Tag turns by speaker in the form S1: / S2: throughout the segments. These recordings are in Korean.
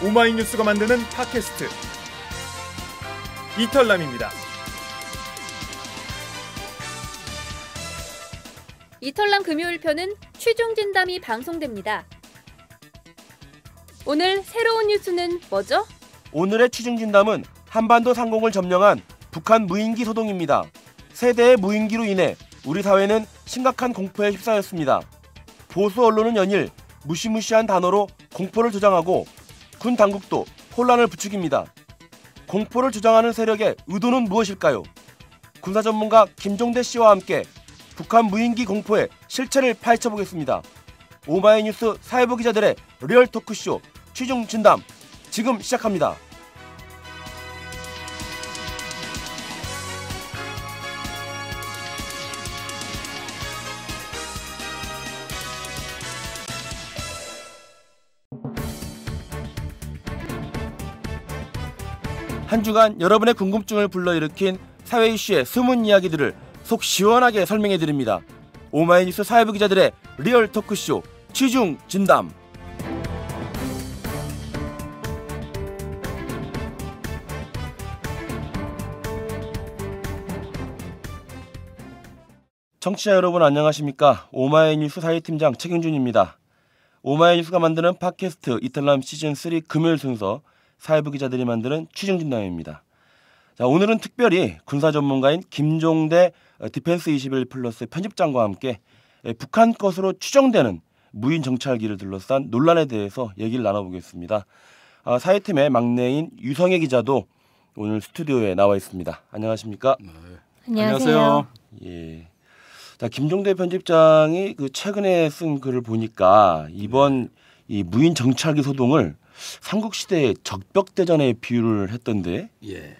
S1: 오마이뉴스가 만드는 팟캐스트 이털남입니다.
S2: 이털남 금요일 편은 취중진담이 방송됩니다. 오늘 새로운 뉴스는 뭐죠?
S3: 오늘의 취중진담은 한반도 상공을 점령한 북한 무인기 소동입니다. 세대의 무인기로 인해 우리 사회는 심각한 공포에 휩싸였습니다. 보수 언론은 연일 무시무시한 단어로 공포를 조장하고 군 당국도 혼란을 부추깁니다. 공포를 조장하는 세력의 의도는 무엇일까요? 군사 전문가 김종대 씨와 함께 북한 무인기 공포의 실체를 파헤쳐보겠습니다. 오마이뉴스 사회부 기자들의 리얼 토크쇼 취중 진담 지금 시작합니다. 한 주간 여러분의 궁금증을 불러일으킨 사회 이슈의 숨은 이야기들을 속 시원하게 설명해드립니다. 오마이뉴스 사회부 기자들의 리얼 토크쇼 취중 진담. 청취자 여러분 안녕하십니까? 오마이뉴스 사회팀장 최경준입니다. 오마이뉴스가 만드는 팟캐스트 이탈남 시즌3 금요일 순서 사회부 기자들이 만드는 취중진담입니다. 자, 오늘은 특별히 군사 전문가인 김종대 디펜스 21 플러스 편집장과 함께 북한 것으로 추정되는 무인 정찰기를 둘러싼 논란에 대해서 얘기를 나눠보겠습니다. 사회팀의 막내인 유성애 기자도 오늘 스튜디오에 나와 있습니다. 안녕하십니까?
S4: 네.
S2: 안녕하세요.
S3: 예. 자, 김종대 편집장이 최근에 쓴 글을 보니까 이번 이 무인 정찰기 소동을 삼국시대의 적벽대전에 비유를 했던데,
S4: 예.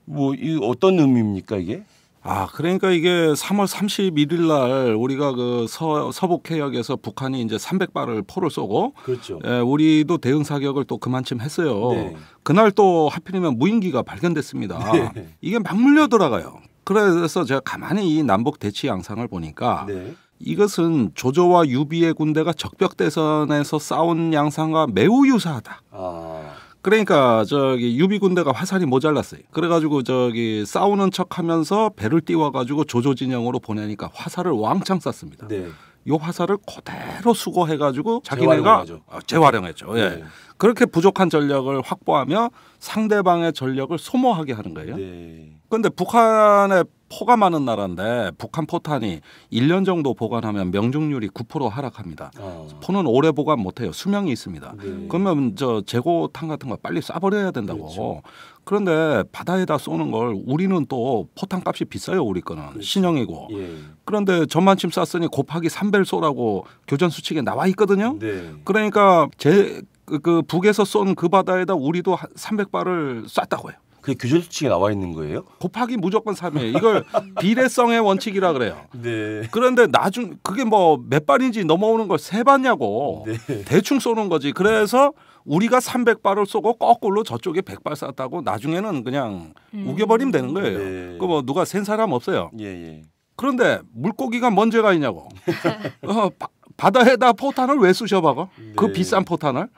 S3: 뭐 이 어떤 의미입니까 이게?
S4: 그러니까 이게 3월 31일 날 우리가 그 서북 해역에서 북한이 이제 300발을 포를 쏘고,
S3: 그렇죠.
S4: 우리도 대응 사격을 또 그만큼 했어요.
S3: 네.
S4: 그날 또 하필이면 무인기가 발견됐습니다.
S3: 네.
S4: 이게 막 물려 들어가요. 그래서 제가 가만히 이 남북 대치 양상을 보니까.
S3: 네.
S4: 이것은 조조와 유비의 군대가 적벽대전에서 싸운 양상과 매우 유사하다. 그러니까 유비 군대가 화살이 모자랐어요. 그래가지고 싸우는 척하면서 배를 띄워가지고 조조 진영으로 보내니까 화살을 왕창 쐈습니다.
S3: 네.
S4: 이 화살을 그대로 수거해가지고 자기네가 재활용했죠. 예.
S3: 네.
S4: 그렇게 부족한 전력을 확보하며 상대방의 전력을 소모하게 하는 거예요. 그런데 북한의 포가 많은 나라인데 북한 포탄이 1년 정도 보관하면 명중률이 9% 하락합니다. 포는 오래 보관 못해요. 수명이 있습니다.
S3: 네.
S4: 그러면 재고탄 같은 거 빨리 쏴버려야 된다고.
S3: 그렇죠.
S4: 그런데 바다에다 쏘는 걸 우리는 또 포탄 값이 비싸요. 우리 거는. 그렇죠. 신형이고.
S3: 예.
S4: 그런데 전만침 쐈으니 곱하기 3배를 쏘라고 교전 수칙에 나와 있거든요.
S3: 네.
S4: 그러니까 그 북에서 쏜 그 바다에다 우리도 300발을 쐈다고 해요.
S3: 그게 교전 수칙에 나와 있는 거예요?
S4: 곱하기 무조건 3이에요. 이걸 비례성의 원칙이라 그래요.
S3: 네.
S4: 그런데 그게 뭐 몇 발인지 넘어오는 걸 세봤냐고.
S3: 네.
S4: 대충 쏘는 거지. 그래서 우리가 300발을 쏘고 거꾸로 저쪽에 100발 쐈다고 나중에는 그냥 우겨버리면 되는 거예요.
S3: 네.
S4: 그 뭐 누가 센 사람 없어요.
S3: 예.
S4: 그런데 물고기가 뭔 죄가 있냐고. 바다에다 포탄을 왜 쑤셔박아?
S3: 네.
S4: 그 비싼 포탄을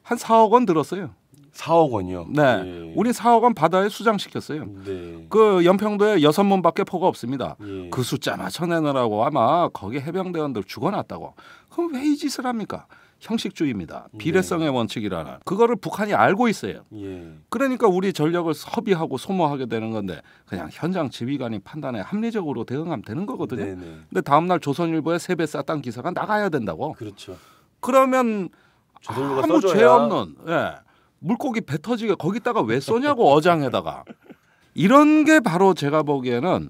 S4: 한 4억 원 들었어요.
S3: 4억 원이요?
S4: 네.
S3: 예.
S4: 우리 4억 원 바다에 수장시켰어요.
S3: 네.
S4: 그 연평도에 6문밖에 포가 없습니다.
S3: 예.
S4: 그 숫자 맞춰내느라고 아마 거기 해병대원들 죽어놨다고. 그럼 왜 이 짓을 합니까? 형식주의입니다. 비례성의 원칙이라는. 그거를 북한이 알고 있어요.
S3: 예.
S4: 그러니까 우리 전력을 허비하고 소모하게 되는 건데 그냥 현장 지휘관이 판단에 합리적으로 대응하면 되는 거거든요.
S3: 네네.
S4: 근데 다음날 조선일보에 3배 쌌다는 기사가 나가야 된다고.
S3: 그렇죠.
S4: 그러면
S3: 조선일보가
S4: 아무
S3: 써줘야.
S4: 죄 없는 물고기 배 터지게 거기다가 왜 쏘냐고 어장에다가. 이런 게 바로 제가 보기에는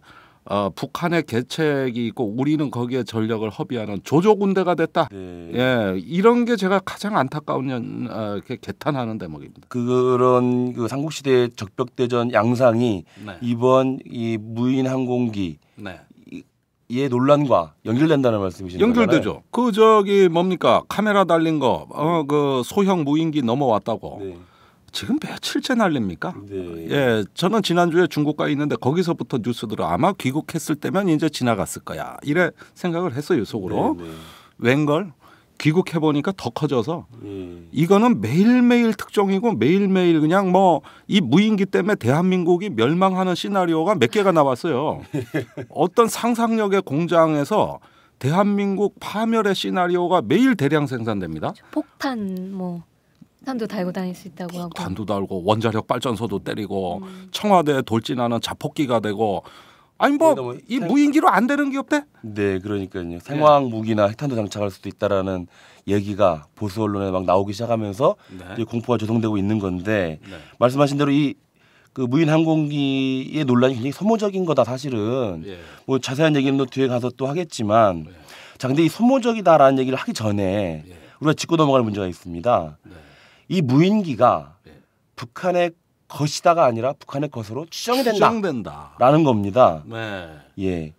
S4: 북한의 계책이 있고 우리는 거기에 전력을 허비하는 조조 군대가 됐다.
S3: 네.
S4: 예, 이런 게 제가 가장 안타까운 개탄하는 대목입니다.
S3: 그런 그 삼국시대의 적벽대전 양상이
S4: 네.
S3: 이번 이 무인 항공기
S4: 네.
S3: 의 논란과 연결된다는 말씀이신가요?
S4: 연결되죠. 그 뭡니까 카메라 달린 거, 그 소형 무인기 넘어왔다고.
S3: 네.
S4: 지금 며칠째 난립니까?
S3: 네.
S4: 예, 저는 지난주에 중국가 있는데 거기서부터 뉴스들은 아마 귀국했을 때면 이제 지나갔을 거야. 이래 생각을 했어요 속으로.
S3: 네, 네.
S4: 웬걸? 귀국해 보니까 더 커져서 이거는 매일매일 특종이고 매일매일 그냥 뭐 이 무인기 때문에 대한민국이 멸망하는 시나리오가 몇 개가 나왔어요. 어떤 상상력의 공장에서 대한민국 파멸의 시나리오가 매일 대량 생산됩니다.
S5: 폭탄 뭐 탄도 달고 다닐 수 있다고 하고
S4: 탄도 달고 원자력 발전소도 때리고 청와대에 돌진하는 자폭기가 되고 아니 뭐 이 무인기로 안 되는 게 없대?
S3: 네, 그러니까요. 생화학 무기나 핵탄도 장착할 수도 있다라는 얘기가 보수 언론에 막 나오기 시작하면서 이제 공포가 조성되고 있는 건데 말씀하신 대로 이 그 무인 항공기의 논란이 굉장히 소모적인 거다 사실은. 뭐 자세한 얘기는 또 뒤에 가서 또 하겠지만 자 근데 이 소모적이다라는 얘기를 하기 전에 우리가 짚고 넘어갈 문제가 있습니다. 이 무인기가 북한의 것이다가 아니라 북한의 것으로 추정이 된다라는 겁니다.
S4: 네.
S3: 예.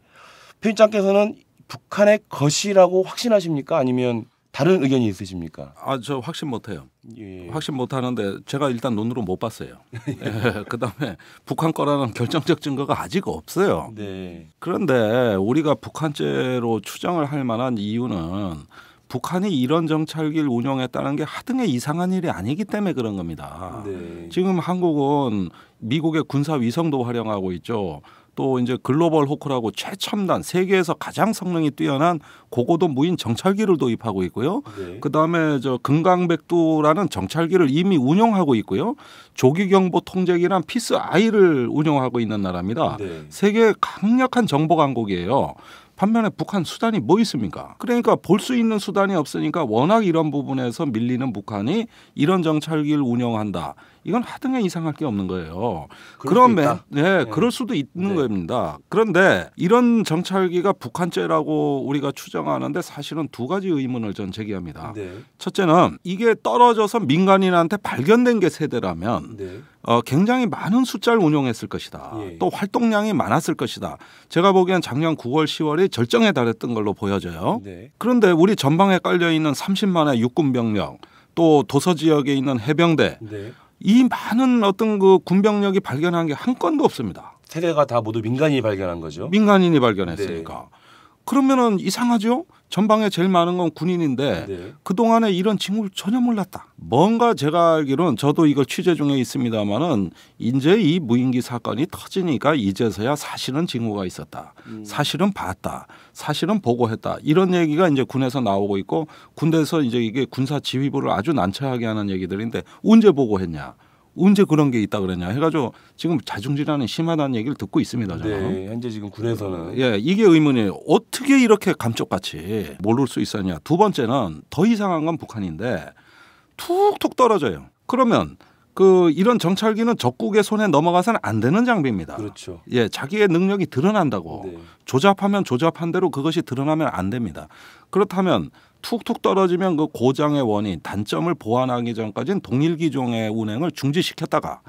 S3: 편집장께서는 북한의 것이라고 확신하십니까? 아니면 다른 의견이 있으십니까?
S4: 아, 저 확신 못해요.
S3: 예.
S4: 확신 못하는데 제가 일단 눈으로 못 봤어요. 그다음에 북한 거라는 결정적 증거가 아직 없어요.
S3: 네.
S4: 그런데 우리가 북한죄로 추정을 할 만한 이유는 북한이 이런 정찰기를 운용했다는 게 하등의 이상한 일이 아니기 때문에 그런 겁니다.
S3: 네.
S4: 지금 한국은 미국의 군사 위성도 활용하고 있죠. 또 이제 글로벌 호크라고 최첨단 세계에서 가장 성능이 뛰어난 고고도 무인 정찰기를 도입하고 있고요. 그다음에 저 금강백두라는 정찰기를 이미 운용하고 있고요. 조기경보 통제기란 피스-I를 운용하고 있는 나라입니다. 세계 강력한 정보 강국이에요. 반면에 북한 수단이 뭐 있습니까? 그러니까 볼 수 있는 수단이 없으니까 워낙 이런 부분에서 밀리는 북한이 이런 정찰기를 운영한다. 이건 하등에 이상할 게 없는 거예요. 그러면 그럴 수도 있는 겁니다. 그런데 이런 정찰기가 북한죄라고 우리가 추정하는데 사실은 두 가지 의문을 전 제기합니다. 첫째는 이게 떨어져서 민간인한테 발견된 게 세대라면 굉장히 많은 숫자를 운용했을 것이다. 또 활동량이 많았을 것이다. 제가 보기엔 작년 9월 10월이 절정에 달했던 걸로 보여져요. 그런데 우리 전방에 깔려 있는 30만의 육군 병력 또 도서 지역에 있는 해병대 이 많은 어떤 그 군병력이 발견한 게 한 건도 없습니다.
S3: 세대가 다 모두 민간인이 발견한 거죠.
S4: 민간인이 발견했으니까. 그러면은 이상하죠? 전방에 제일 많은 건 군인인데 그동안에 이런 징후를 전혀 몰랐다. 뭔가 제가 알기로는 저도 이걸 취재 중에 있습니다마는 이제 이 무인기 사건이 터지니까 이제서야 사실은 징후가 있었다. 사실은 봤다. 사실은 보고했다. 이런 얘기가 이제 군에서 나오고 있고 군대에서 이제 이게 군사 지휘부를 아주 난처하게 하는 얘기들인데 언제 보고했냐. 언제 그런 게 있다 그랬냐 해가지고 지금 자중질환이 심하다는 얘기를 듣고 있습니다. 저는.
S3: 현재 지금 군에서는
S4: 이게 의문이에요. 어떻게 이렇게 감쪽같이 모를 수 있었냐. 두 번째는 더 이상한 건 북한인데 툭툭 떨어져요. 그러면 그 이런 정찰기는 적국의 손에 넘어가서는 안 되는 장비입니다.
S3: 그렇죠.
S4: 자기의 능력이 드러난다고. 조잡하면 조잡한 대로 그것이 드러나면 안 됩니다. 그렇다면 툭툭 떨어지면 그 고장의 원인, 단점을 보완하기 전까지는 동일기종의 운행을 중지시켰다가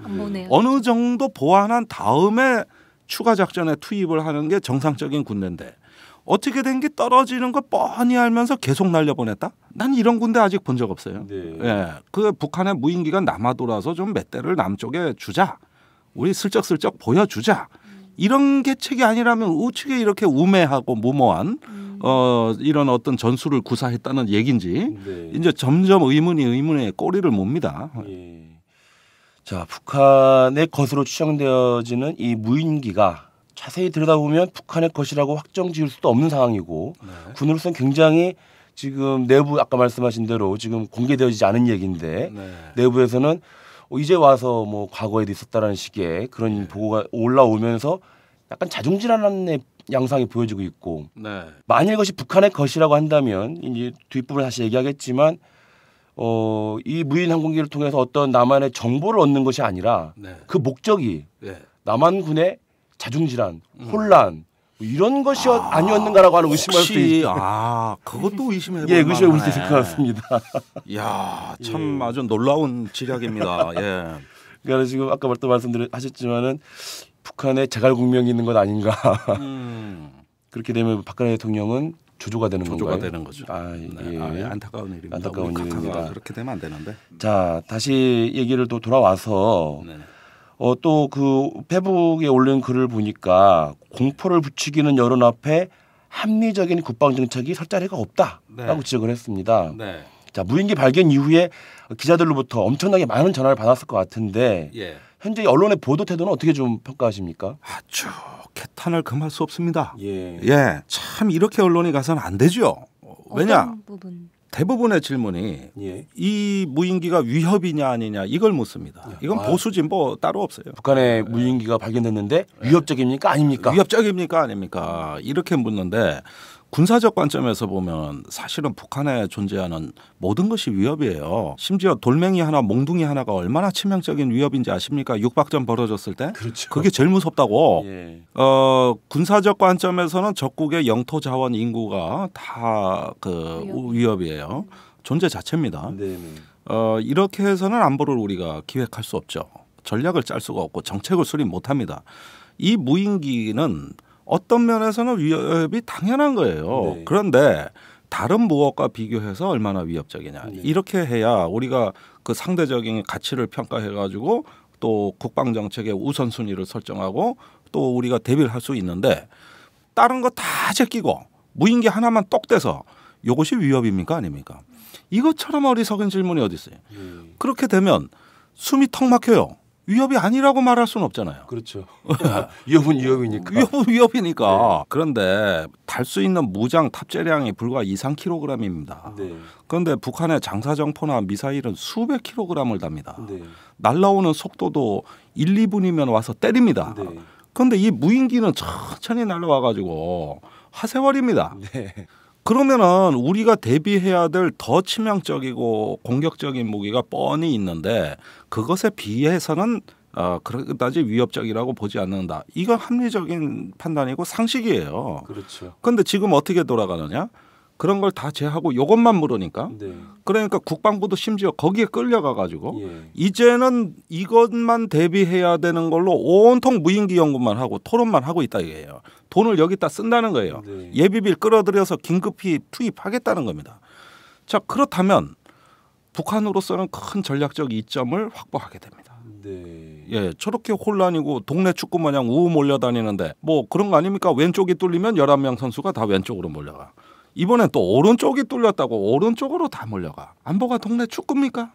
S4: 어느 정도 보완한 다음에 추가 작전에 투입을 하는 게 정상적인 군대인데 어떻게 된 게 떨어지는 걸 뻔히 알면서 계속 날려보냈다? 난 이런 군대 아직 본 적 없어요. 그 북한의 무인기가 남아돌아서 좀 몇 대를 남쪽에 주자. 우리 슬쩍슬쩍 보여주자. 이런 계책이 아니라면 우측에 이렇게 우매하고 무모한 이런 어떤 전술을 구사했다는 얘기인지 이제 점점 의문의 꼬리를 몹니다.
S3: 자, 북한의 것으로 추정되어지는 이 무인기가 자세히 들여다보면 북한의 것이라고 확정 지을 수도 없는 상황이고 군으로서는 굉장히 지금 내부 아까 말씀하신 대로 지금 공개되어지지 않은 얘기인데 내부에서는 이제 와서 뭐 과거에도 있었다라는 식의 그런 보고가 올라오면서 약간 자중질환의 양상이 보여지고 있고 만일 이것이 북한의 것이라고 한다면 이제 뒷부분 다시 얘기하겠지만 이 무인 항공기를 통해서 어떤 남한의 정보를 얻는 것이 아니라 그 목적이 남한군의 자중질환, 혼란 이런 것이 아니었는가라고 하는 의심할 수 있죠.
S4: 그것도 의심해볼
S3: 예, 의심해볼 수 있을 것 같습니다.
S4: 이야, 참 아주 놀라운 지략입니다.
S3: 그러니까 지금 아까 말씀하셨지만은 북한의 제갈공명이 있는 것 아닌가. 그렇게 되면 박근혜 대통령은 조조가 되는 건가요?
S4: 조조가 되는 거죠. 안타까운 일입니다.
S3: 안타까운 일입니다.
S4: 그렇게 되면 안 되는데.
S3: 자, 다시 얘기를 또 돌아와서 또 그 페북에 올린 글을 보니까 공포를 부추기는 여론 앞에 합리적인 국방 정책이 설 자리가 없다라고
S4: 네.
S3: 지적을 했습니다.
S4: 네.
S3: 자, 무인기 발견 이후에 기자들로부터 엄청나게 많은 전화를 받았을 것 같은데
S4: 예.
S3: 현재 언론의 보도 태도는 어떻게 좀 평가하십니까?
S4: 아주 개탄을 금할 수 없습니다.
S3: 예.
S4: 예, 참 이렇게 언론이 가서는 안 되죠. 왜냐?
S5: 어떤 부분?
S4: 대부분의 질문이
S3: 예.
S4: 이 무인기가 위협이냐 아니냐 이걸 묻습니다. 이건
S3: 아.
S4: 보수 진보 따로 없어요.
S3: 북한의 무인기가 발견됐는데 위협적입니까 아닙니까?
S4: 위협적입니까 아닙니까? 이렇게 묻는데 군사적 관점에서 보면 사실은 북한에 존재하는 모든 것이 위협이에요. 심지어 돌멩이 하나, 몽둥이 하나가 얼마나 치명적인 위협인지 아십니까? 육박전 벌어졌을 때
S3: 그렇죠.
S4: 그게 제일 무섭다고.
S3: 예.
S4: 군사적 관점에서는 적국의 영토 자원 인구가 다 그 위협이에요. 존재 자체입니다.
S3: 네.
S4: 이렇게 해서는 안보를 우리가 기획할 수 없죠. 전략을 짤 수가 없고 정책을 수립 못합니다. 이 무인기는 어떤 면에서는 위협이 당연한 거예요.
S3: 네.
S4: 그런데 다른 무엇과 비교해서 얼마나 위협적이냐.
S3: 네.
S4: 이렇게 해야 우리가 그 상대적인 가치를 평가해 가지고 또 국방 정책의 우선순위를 설정하고 또 우리가 대비를 할 수 있는데 다른 거 다 제끼고 무인기 하나만 똑 떼서 이것이 위협입니까 아닙니까? 이것처럼 어리석은 질문이 어디 있어요. 그렇게 되면 숨이 턱 막혀요. 위협이 아니라고 말할 수는 없잖아요.
S3: 그렇죠. 위협은 위협이니까.
S4: 위협은 위협이니까. 그런데 달 수 있는 무장 탑재량이 불과 2-3kg입니다.
S3: 네.
S4: 그런데 북한의 장사정포나 미사일은 수백 킬로그램을 답니다.
S3: 네.
S4: 날라오는 속도도 1-2분이면 와서 때립니다.
S3: 네.
S4: 그런데 이 무인기는 천천히 날라와 가지고 하세월입니다.
S3: 네.
S4: 그러면은 우리가 대비해야 될 더 치명적이고 공격적인 무기가 뻔히 있는데 그것에 비해서는 그다지 위협적이라고 보지 않는다. 이건 합리적인 판단이고 상식이에요.
S3: 그렇죠.
S4: 그런데 지금 어떻게 돌아가느냐? 그런 걸 다 제하고 이것만 물으니까
S3: 네.
S4: 그러니까 국방부도 심지어 거기에 끌려가 가지고
S3: 예.
S4: 이제는 이것만 대비해야 되는 걸로 온통 무인기 연구만 하고 토론만 하고 있다 이게요. 돈을 여기다 쓴다는 거예요.
S3: 네.
S4: 예비비를 끌어들여서 긴급히 투입하겠다는 겁니다. 자, 그렇다면 북한으로서는 큰 전략적 이점을 확보하게 됩니다.
S3: 네.
S4: 예, 저렇게 혼란이고 동네 축구 마냥 우우 몰려다니는데 뭐 그런 거 아닙니까? 왼쪽이 뚫리면 11명 선수가 다 왼쪽으로 몰려가. 이번엔 또 오른쪽이 뚫렸다고 오른쪽으로 다 몰려가. 안보가 동네 축구입니까?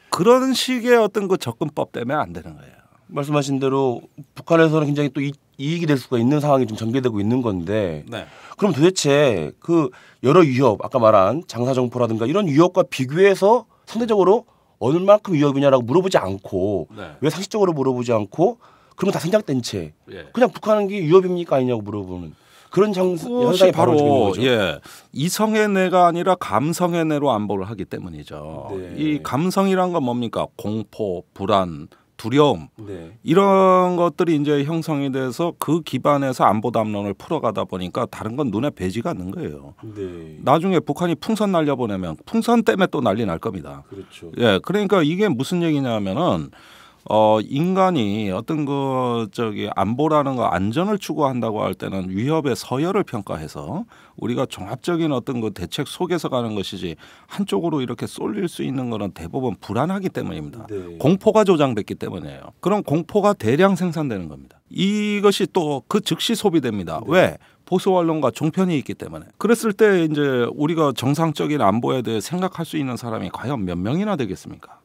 S4: 그런 식의 어떤 그 접근법 때문에 안 되는 거예요.
S3: 말씀하신 대로 북한에서는 굉장히 또 이익이 될 수가 있는 상황이 좀 전개되고 있는 건데
S4: 네.
S3: 그럼 도대체 그 여러 위협 아까 말한 장사정포라든가 이런 위협과 비교해서 상대적으로 어느 만큼 위협이냐라고 물어보지 않고
S4: 네.
S3: 왜 상식적으로 물어보지 않고 그러면 다 생략된 채
S4: 예.
S3: 그냥 북한은 게 위협입니까 아니냐고 물어보는 그런
S4: 그것이
S3: 현상이 바로
S4: 바로
S3: 거죠.
S4: 예, 이성의 내가 아니라 감성의 내로 안보를 하기 때문이죠.
S3: 네.
S4: 이 감성이란 건 뭡니까? 공포, 불안, 두려움
S3: 네.
S4: 이런 것들이 이제 형성이 돼서 그 기반에서 안보 담론을 풀어가다 보니까 다른 건 눈에 배지가 않는 거예요.
S3: 네.
S4: 나중에 북한이 풍선 날려보내면 풍선 때문에 또 난리 날 겁니다.
S3: 그렇죠.
S4: 예, 그러니까 이게 무슨 얘기냐면은 인간이 어떤 안보라는 거 안전을 추구한다고 할 때는 위협의 서열을 평가해서 우리가 종합적인 어떤 그 대책 속에서 가는 것이지 한쪽으로 이렇게 쏠릴 수 있는 거는 대부분 불안하기 때문입니다.
S3: 네.
S4: 공포가 조장됐기 때문이에요. 그럼 공포가 대량 생산되는 겁니다. 이것이 또 그 즉시 소비됩니다.
S3: 네.
S4: 왜? 보수 언론과 종편이 있기 때문에. 그랬을 때 이제 우리가 정상적인 안보에 대해 생각할 수 있는 사람이 과연 몇 명이나 되겠습니까?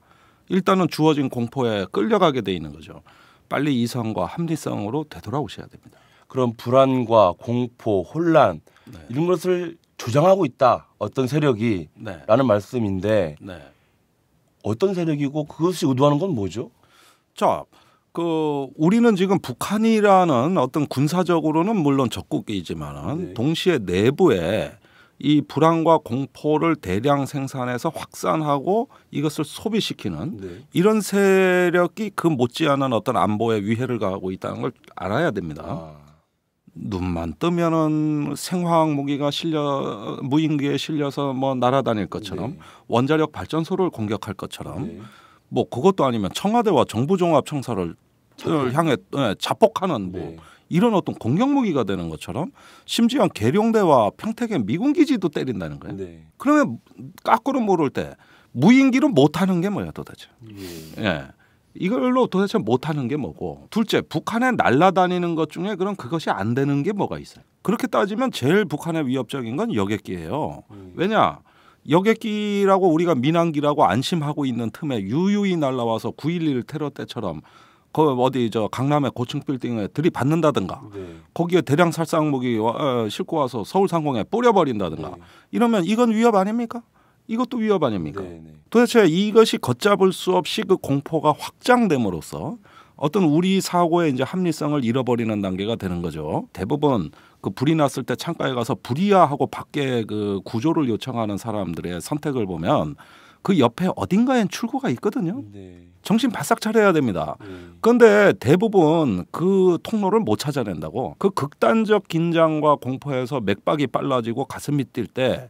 S4: 일단은 주어진 공포에 끌려가게 돼 있는 거죠. 빨리 이성과 합리성으로 되돌아오셔야 됩니다.
S3: 그런 불안과 공포, 혼란
S4: 네.
S3: 이런 것을 조장하고 있다. 어떤 세력이
S4: 네.
S3: 라는 말씀인데
S4: 네.
S3: 어떤 세력이고 그것이 의도하는 건 뭐죠?
S4: 자, 우리는 지금 북한이라는 어떤 군사적으로는 물론 적국이지만은
S3: 네.
S4: 동시에 내부에 이 불안과 공포를 대량 생산해서 확산하고 이것을 소비시키는
S3: 네.
S4: 이런 세력이 그 못지않은 어떤 안보에 위해를 가하고 있다는 걸 알아야 됩니다. 눈만 뜨면은 생화학 무기가 무인기에 실려서 뭐 날아다닐 것처럼
S3: 네.
S4: 원자력 발전소를 공격할 것처럼
S3: 네.
S4: 뭐 그것도 아니면 청와대와 정부종합청사를 향해 자폭하는 뭐
S3: 네.
S4: 이런 어떤 공격 무기가 되는 것처럼 심지어 계룡대와 평택의 미군 기지도 때린다는 거예요.
S3: 네.
S4: 그러면 까꾸로 모를 때 무인기로 못하는 게 뭐야 도대체?
S3: 예.
S4: 예. 이걸로 도대체 못하는 게 뭐고, 둘째 북한에 날아다니는 것 중에 그럼 그것이 안 되는 게 뭐가 있어요. 그렇게 따지면 제일 북한에 위협적인 건 여객기예요. 왜냐? 여객기라고 우리가 민항기라고 안심하고 있는 틈에 유유히 날아와서 9.11 테러 때처럼 어디 강남의 고층 빌딩에 들이받는다든가 거기에 대량 살상 무기 싣고 와서 서울 상공에 뿌려버린다든가 이러면 이건 위협 아닙니까? 이것도 위협 아닙니까? 도대체 이것이 걷잡을 수 없이 그 공포가 확장됨으로써 어떤 우리 사고의 이제 합리성을 잃어버리는 단계가 되는 거죠. 대부분 그 불이 났을 때 창가에 가서 불이야 하고 밖에 그 구조를 요청하는 사람들의 선택을 보면 그 옆에 어딘가엔 출구가 있거든요. 정신 바싹 차려야 됩니다. 그런데 대부분 그 통로를 못 찾아낸다고. 그 극단적 긴장과 공포에서 맥박이 빨라지고 가슴이 뛸 때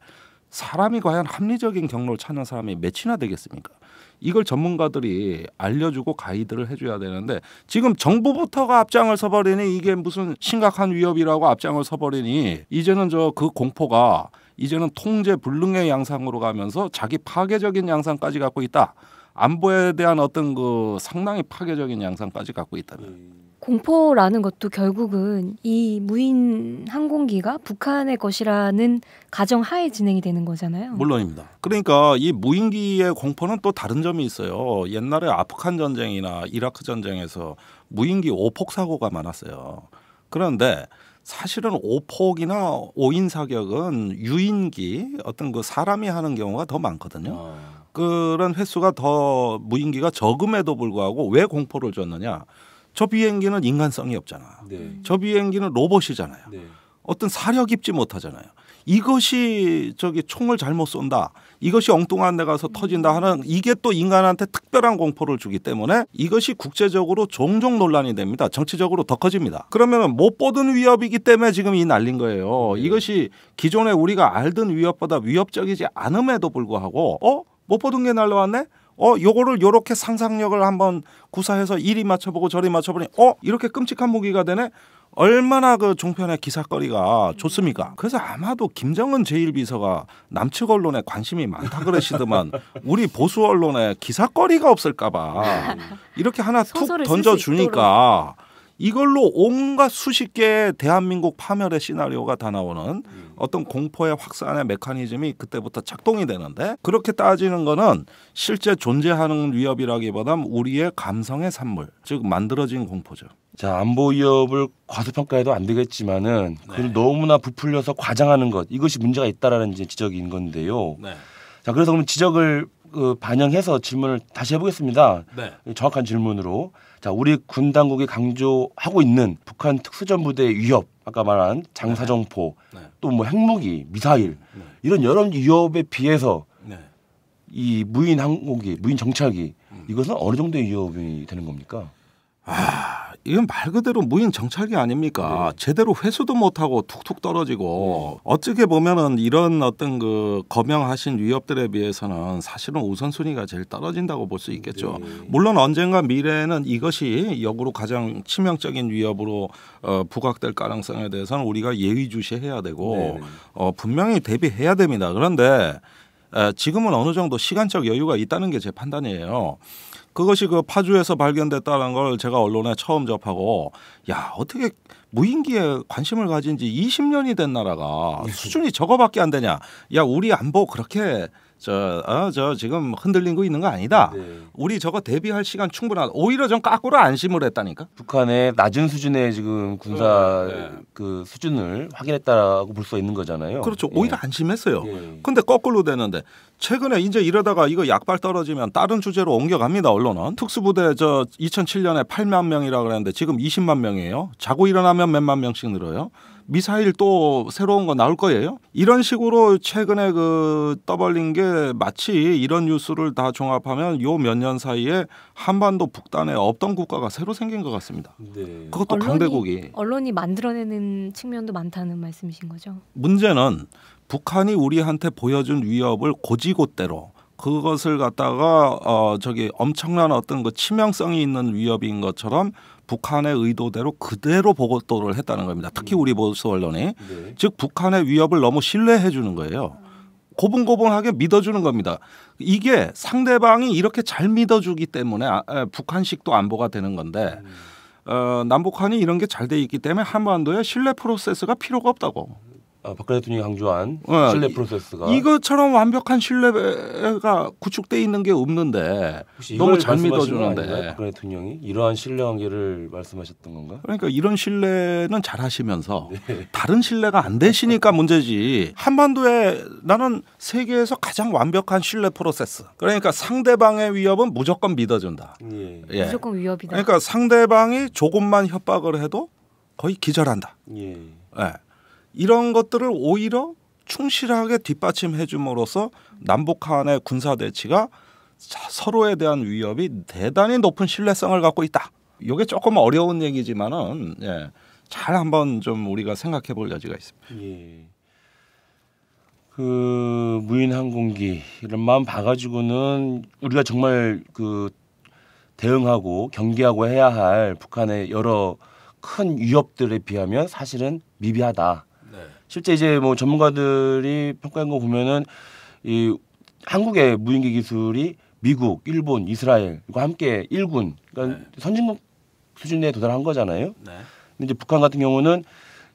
S4: 사람이 과연 합리적인 경로를 찾는 사람이 몇이나 되겠습니까? 이걸 전문가들이 알려주고 가이드를 해줘야 되는데 지금 정부부터가 앞장을 서버리니 이게 무슨 심각한 위협이라고 앞장을 서버리니 이제는 그 공포가 이제는 통제 불능의 양상으로 가면서 자기 파괴적인 양상까지 갖고 있다. 안보에 대한 어떤 그 상당히 파괴적인 양상까지 갖고 있다.
S5: 공포라는 것도 결국은 이 무인 항공기가 북한의 것이라는 가정하에 진행이 되는 거잖아요.
S4: 물론입니다. 그러니까 이 무인기의 공포는 또 다른 점이 있어요. 옛날에 아프간 전쟁이나 이라크 전쟁에서 무인기 오폭 사고가 많았어요. 그런데 사실은 오폭이나 오인 사격은 유인기 어떤 그 사람이 하는 경우가 더 많거든요. 그런 횟수가 더 무인기가 적음에도 불구하고 왜 공포를 줬느냐? 저 비행기는 인간성이 없잖아. 저 비행기는 로봇이잖아요. 어떤 사려 깊지 못하잖아요. 이것이 총을 잘못 쏜다. 이것이 엉뚱한 데 가서 터진다 하는 이게 또 인간한테 특별한 공포를 주기 때문에 이것이 국제적으로 종종 논란이 됩니다. 정치적으로 더 커집니다. 그러면 못 보던 위협이기 때문에 지금 이 날린 거예요. 이것이 기존에 우리가 알던 위협보다 위협적이지 않음에도 불구하고 못 보던 게 날라왔네? 요거를 요렇게 상상력을 한번 구사해서 이리 맞춰보고 저리 맞춰보니 이렇게 끔찍한 무기가 되네? 얼마나 그 종편의 기사거리가 좋습니까? 그래서 아마도 김정은 제1비서가 남측 언론에 관심이 많다 그러시더만 우리 보수 언론에 기사거리가 없을까 봐 이렇게 하나 툭 던져주니까 이걸로 온갖 수십 개의 대한민국 파멸의 시나리오가 다 나오는 어떤 공포의 확산의 메커니즘이 그때부터 작동이 되는데 그렇게 따지는 거는 실제 존재하는 위협이라기보다는 우리의 감성의 산물, 즉 만들어진 공포죠.
S3: 자, 안보 위협을 과소평가해도 안 되겠지만은 그걸 너무나 부풀려서 과장하는 것 이것이 문제가 있다라는 이제 지적인 건데요. 자, 그래서 그럼 지적을 반영해서 질문을 다시 해보겠습니다. 정확한 질문으로. 자, 우리 군 당국이 강조하고 있는 북한 특수전부대의 위협, 아까 말한 장사정포, 또 뭐 핵무기, 미사일 이런 여러 위협에 비해서 이 무인 항공기, 무인 정찰기 이것은 어느 정도의 위협이 되는 겁니까?
S4: 이건 말 그대로 무인 정찰기 아닙니까? 제대로 회수도 못하고 툭툭 떨어지고 어떻게 보면은 이런 어떤 그 거명하신 위협들에 비해서는 사실은 우선순위가 제일 떨어진다고 볼 수 있겠죠. 물론 언젠가 미래에는 이것이 역으로 가장 치명적인 위협으로 부각될 가능성에 대해서는 우리가 예의주시해야 되고 분명히 대비해야 됩니다. 그런데 지금은 어느 정도 시간적 여유가 있다는 게 제 판단이에요. 그것이 그 파주에서 발견됐다는 걸 제가 언론에 처음 접하고 야 어떻게 무인기에 관심을 가진 지 20년이 된 나라가 수준이 저거밖에 안 되냐. 야 우리 안보 그렇게 저 지금 흔들린 거 있는 거 아니다. 우리 저거 대비할 시간 충분하다. 오히려 전 까꾸로 안심을 했다니까.
S3: 북한의 낮은 수준의 지금 군사 그 수준을 확인했다고 볼 수 있는 거잖아요.
S4: 그렇죠. 오히려 안심했어요. 근데 거꾸로 되는데 최근에 이제 이러다가 이거 약발 떨어지면 다른 주제로 옮겨갑니다. 언론은. 특수부대 2007년에 8만 명이라 그랬는데 지금 20만 명이에요. 자고 일어나면 몇만 명씩 늘어요. 미사일 또 새로운 거 나올 거예요. 이런 식으로 최근에 그 떠벌린 게 마치 이런 뉴스를 다 종합하면 요 몇 년 사이에 한반도 북단에 없던 국가가 새로 생긴 것 같습니다. 그것도 강대국이.
S5: 언론이 만들어내는 측면도 많다는 말씀이신 거죠?
S4: 문제는 북한이 우리한테 보여준 위협을 고지곳대로 그것을 갖다가 엄청난 어떤 그 치명성이 있는 위협인 것처럼 북한의 의도대로 그대로 보도를 했다는 겁니다. 특히 우리 보수 언론이. 즉 북한의 위협을 너무 신뢰해 주는 거예요. 고분고분하게 믿어주는 겁니다. 이게 상대방이 이렇게 잘 믿어주기 때문에 북한식도 안보가 되는 건데 남북한이 이런 게 잘 돼 있기 때문에 한반도에 신뢰 프로세스가 필요가 없다고.
S3: 박근혜 대통령이 강조한 신뢰 프로세스가
S4: 이것처럼 완벽한 신뢰가 구축돼 있는 게 없는데 너무 잘 믿어주는데
S3: 박근혜 대통령이 이러한 신뢰 관계를 말씀하셨던 건가?
S4: 그러니까 이런 신뢰는 잘하시면서 다른 신뢰가 안 되시니까 문제지. 한반도에 나는 세계에서 가장 완벽한 신뢰 프로세스. 그러니까 상대방의 위협은 무조건 믿어준다.
S5: 예. 무조건 위협이다.
S4: 그러니까 상대방이 조금만 협박을 해도 거의 기절한다.
S3: 예.
S4: 이런 것들을 오히려 충실하게 뒷받침해 줌으로써 남북한의 군사 대치가 서로에 대한 위협이 대단히 높은 신뢰성을 갖고 있다. 이게 조금 어려운 얘기지만은 잘 한번 좀 우리가 생각해 볼 여지가 있습니다.
S3: 예. 그 무인 항공기 이런 마음 봐가지고는 우리가 정말 그 대응하고 경계하고 해야 할 북한의 여러 큰 위협들에 비하면 사실은 미비하다. 실제 이제 뭐 전문가들이 평가한 거 보면은 이 한국의 무인기 기술이 미국, 일본, 이스라엘과 함께 1군, 그러니까 선진국 수준에 도달한 거잖아요. 근데 이제 북한 같은 경우는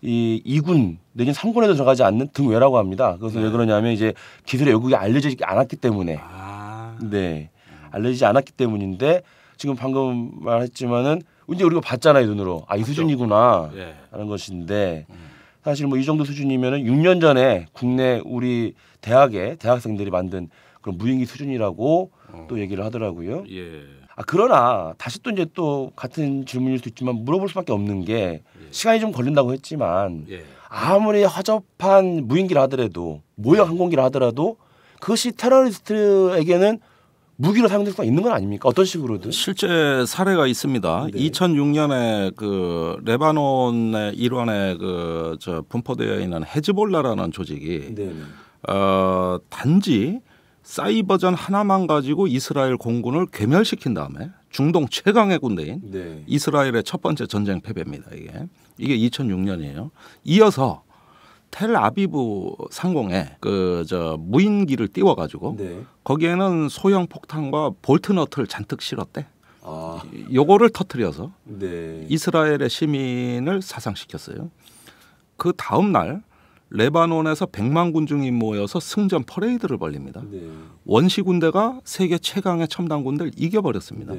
S3: 이 2군 내지는 3군에도 들어가지 않는 등외라고 합니다. 그래서 왜 그러냐면 이제 기술의 여국이 알려지지 않았기 때문에, 알려지지 않았기 때문인데 지금 방금 말했지만은 이제 우리가 봤잖아요, 눈으로. 이 수준이구나 하는 것인데. 사실 뭐 이 정도 수준이면은 6년 전에 국내 우리 대학의 대학생들이 만든 그런 무인기 수준이라고 또 얘기를 하더라고요. 그러나 다시 또 이제 또 같은 질문일 수도 있지만 물어볼 수밖에 없는 게 시간이 좀 걸린다고 했지만 아무리 허접한 무인기를 하더라도 모형 항공기를 하더라도 그것이 테러리스트에게는 무기로 사용될 수가 있는 건 아닙니까? 어떤 식으로든
S4: 실제 사례가 있습니다. 2006년에 그 레바논의 일원에 그 분포되어 있는 헤즈볼라라는 조직이 단지 사이버전 하나만 가지고 이스라엘 공군을 괴멸시킨 다음에 중동 최강의 군대인 이스라엘의 첫 번째 전쟁 패배입니다. 이게 2006년이에요. 이어서 텔아비브 상공에 무인기를 띄워가지고 거기에는 소형 폭탄과 볼트너트를 잔뜩 실었대. 요거를 터뜨려서 이스라엘의 시민을 사상시켰어요. 그 다음 날 레바논에서 100만 군중이 모여서 승전 퍼레이드를 벌립니다. 원시 군대가 세계 최강의 첨단 군대를 이겨버렸습니다.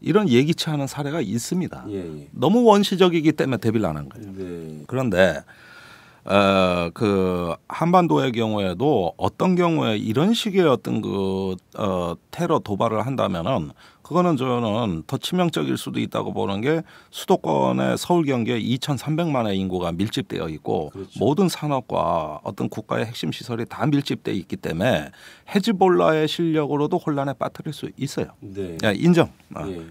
S4: 이런 예기치 않은 사례가 있습니다. 너무 원시적이기 때문에 대비를 안 한 거예요. 그런데 그 한반도의 경우에도 어떤 경우에 이런 식의 어떤 테러 도발을 한다면은 그거는 저는 더 치명적일 수도 있다고 보는 게 수도권의 서울 경기에 2,300만의 인구가 밀집되어 있고 모든 산업과 어떤 국가의 핵심 시설이 다 밀집되어 있기 때문에 헤즈볼라의 실력으로도 혼란에 빠뜨릴 수 있어요. 인정.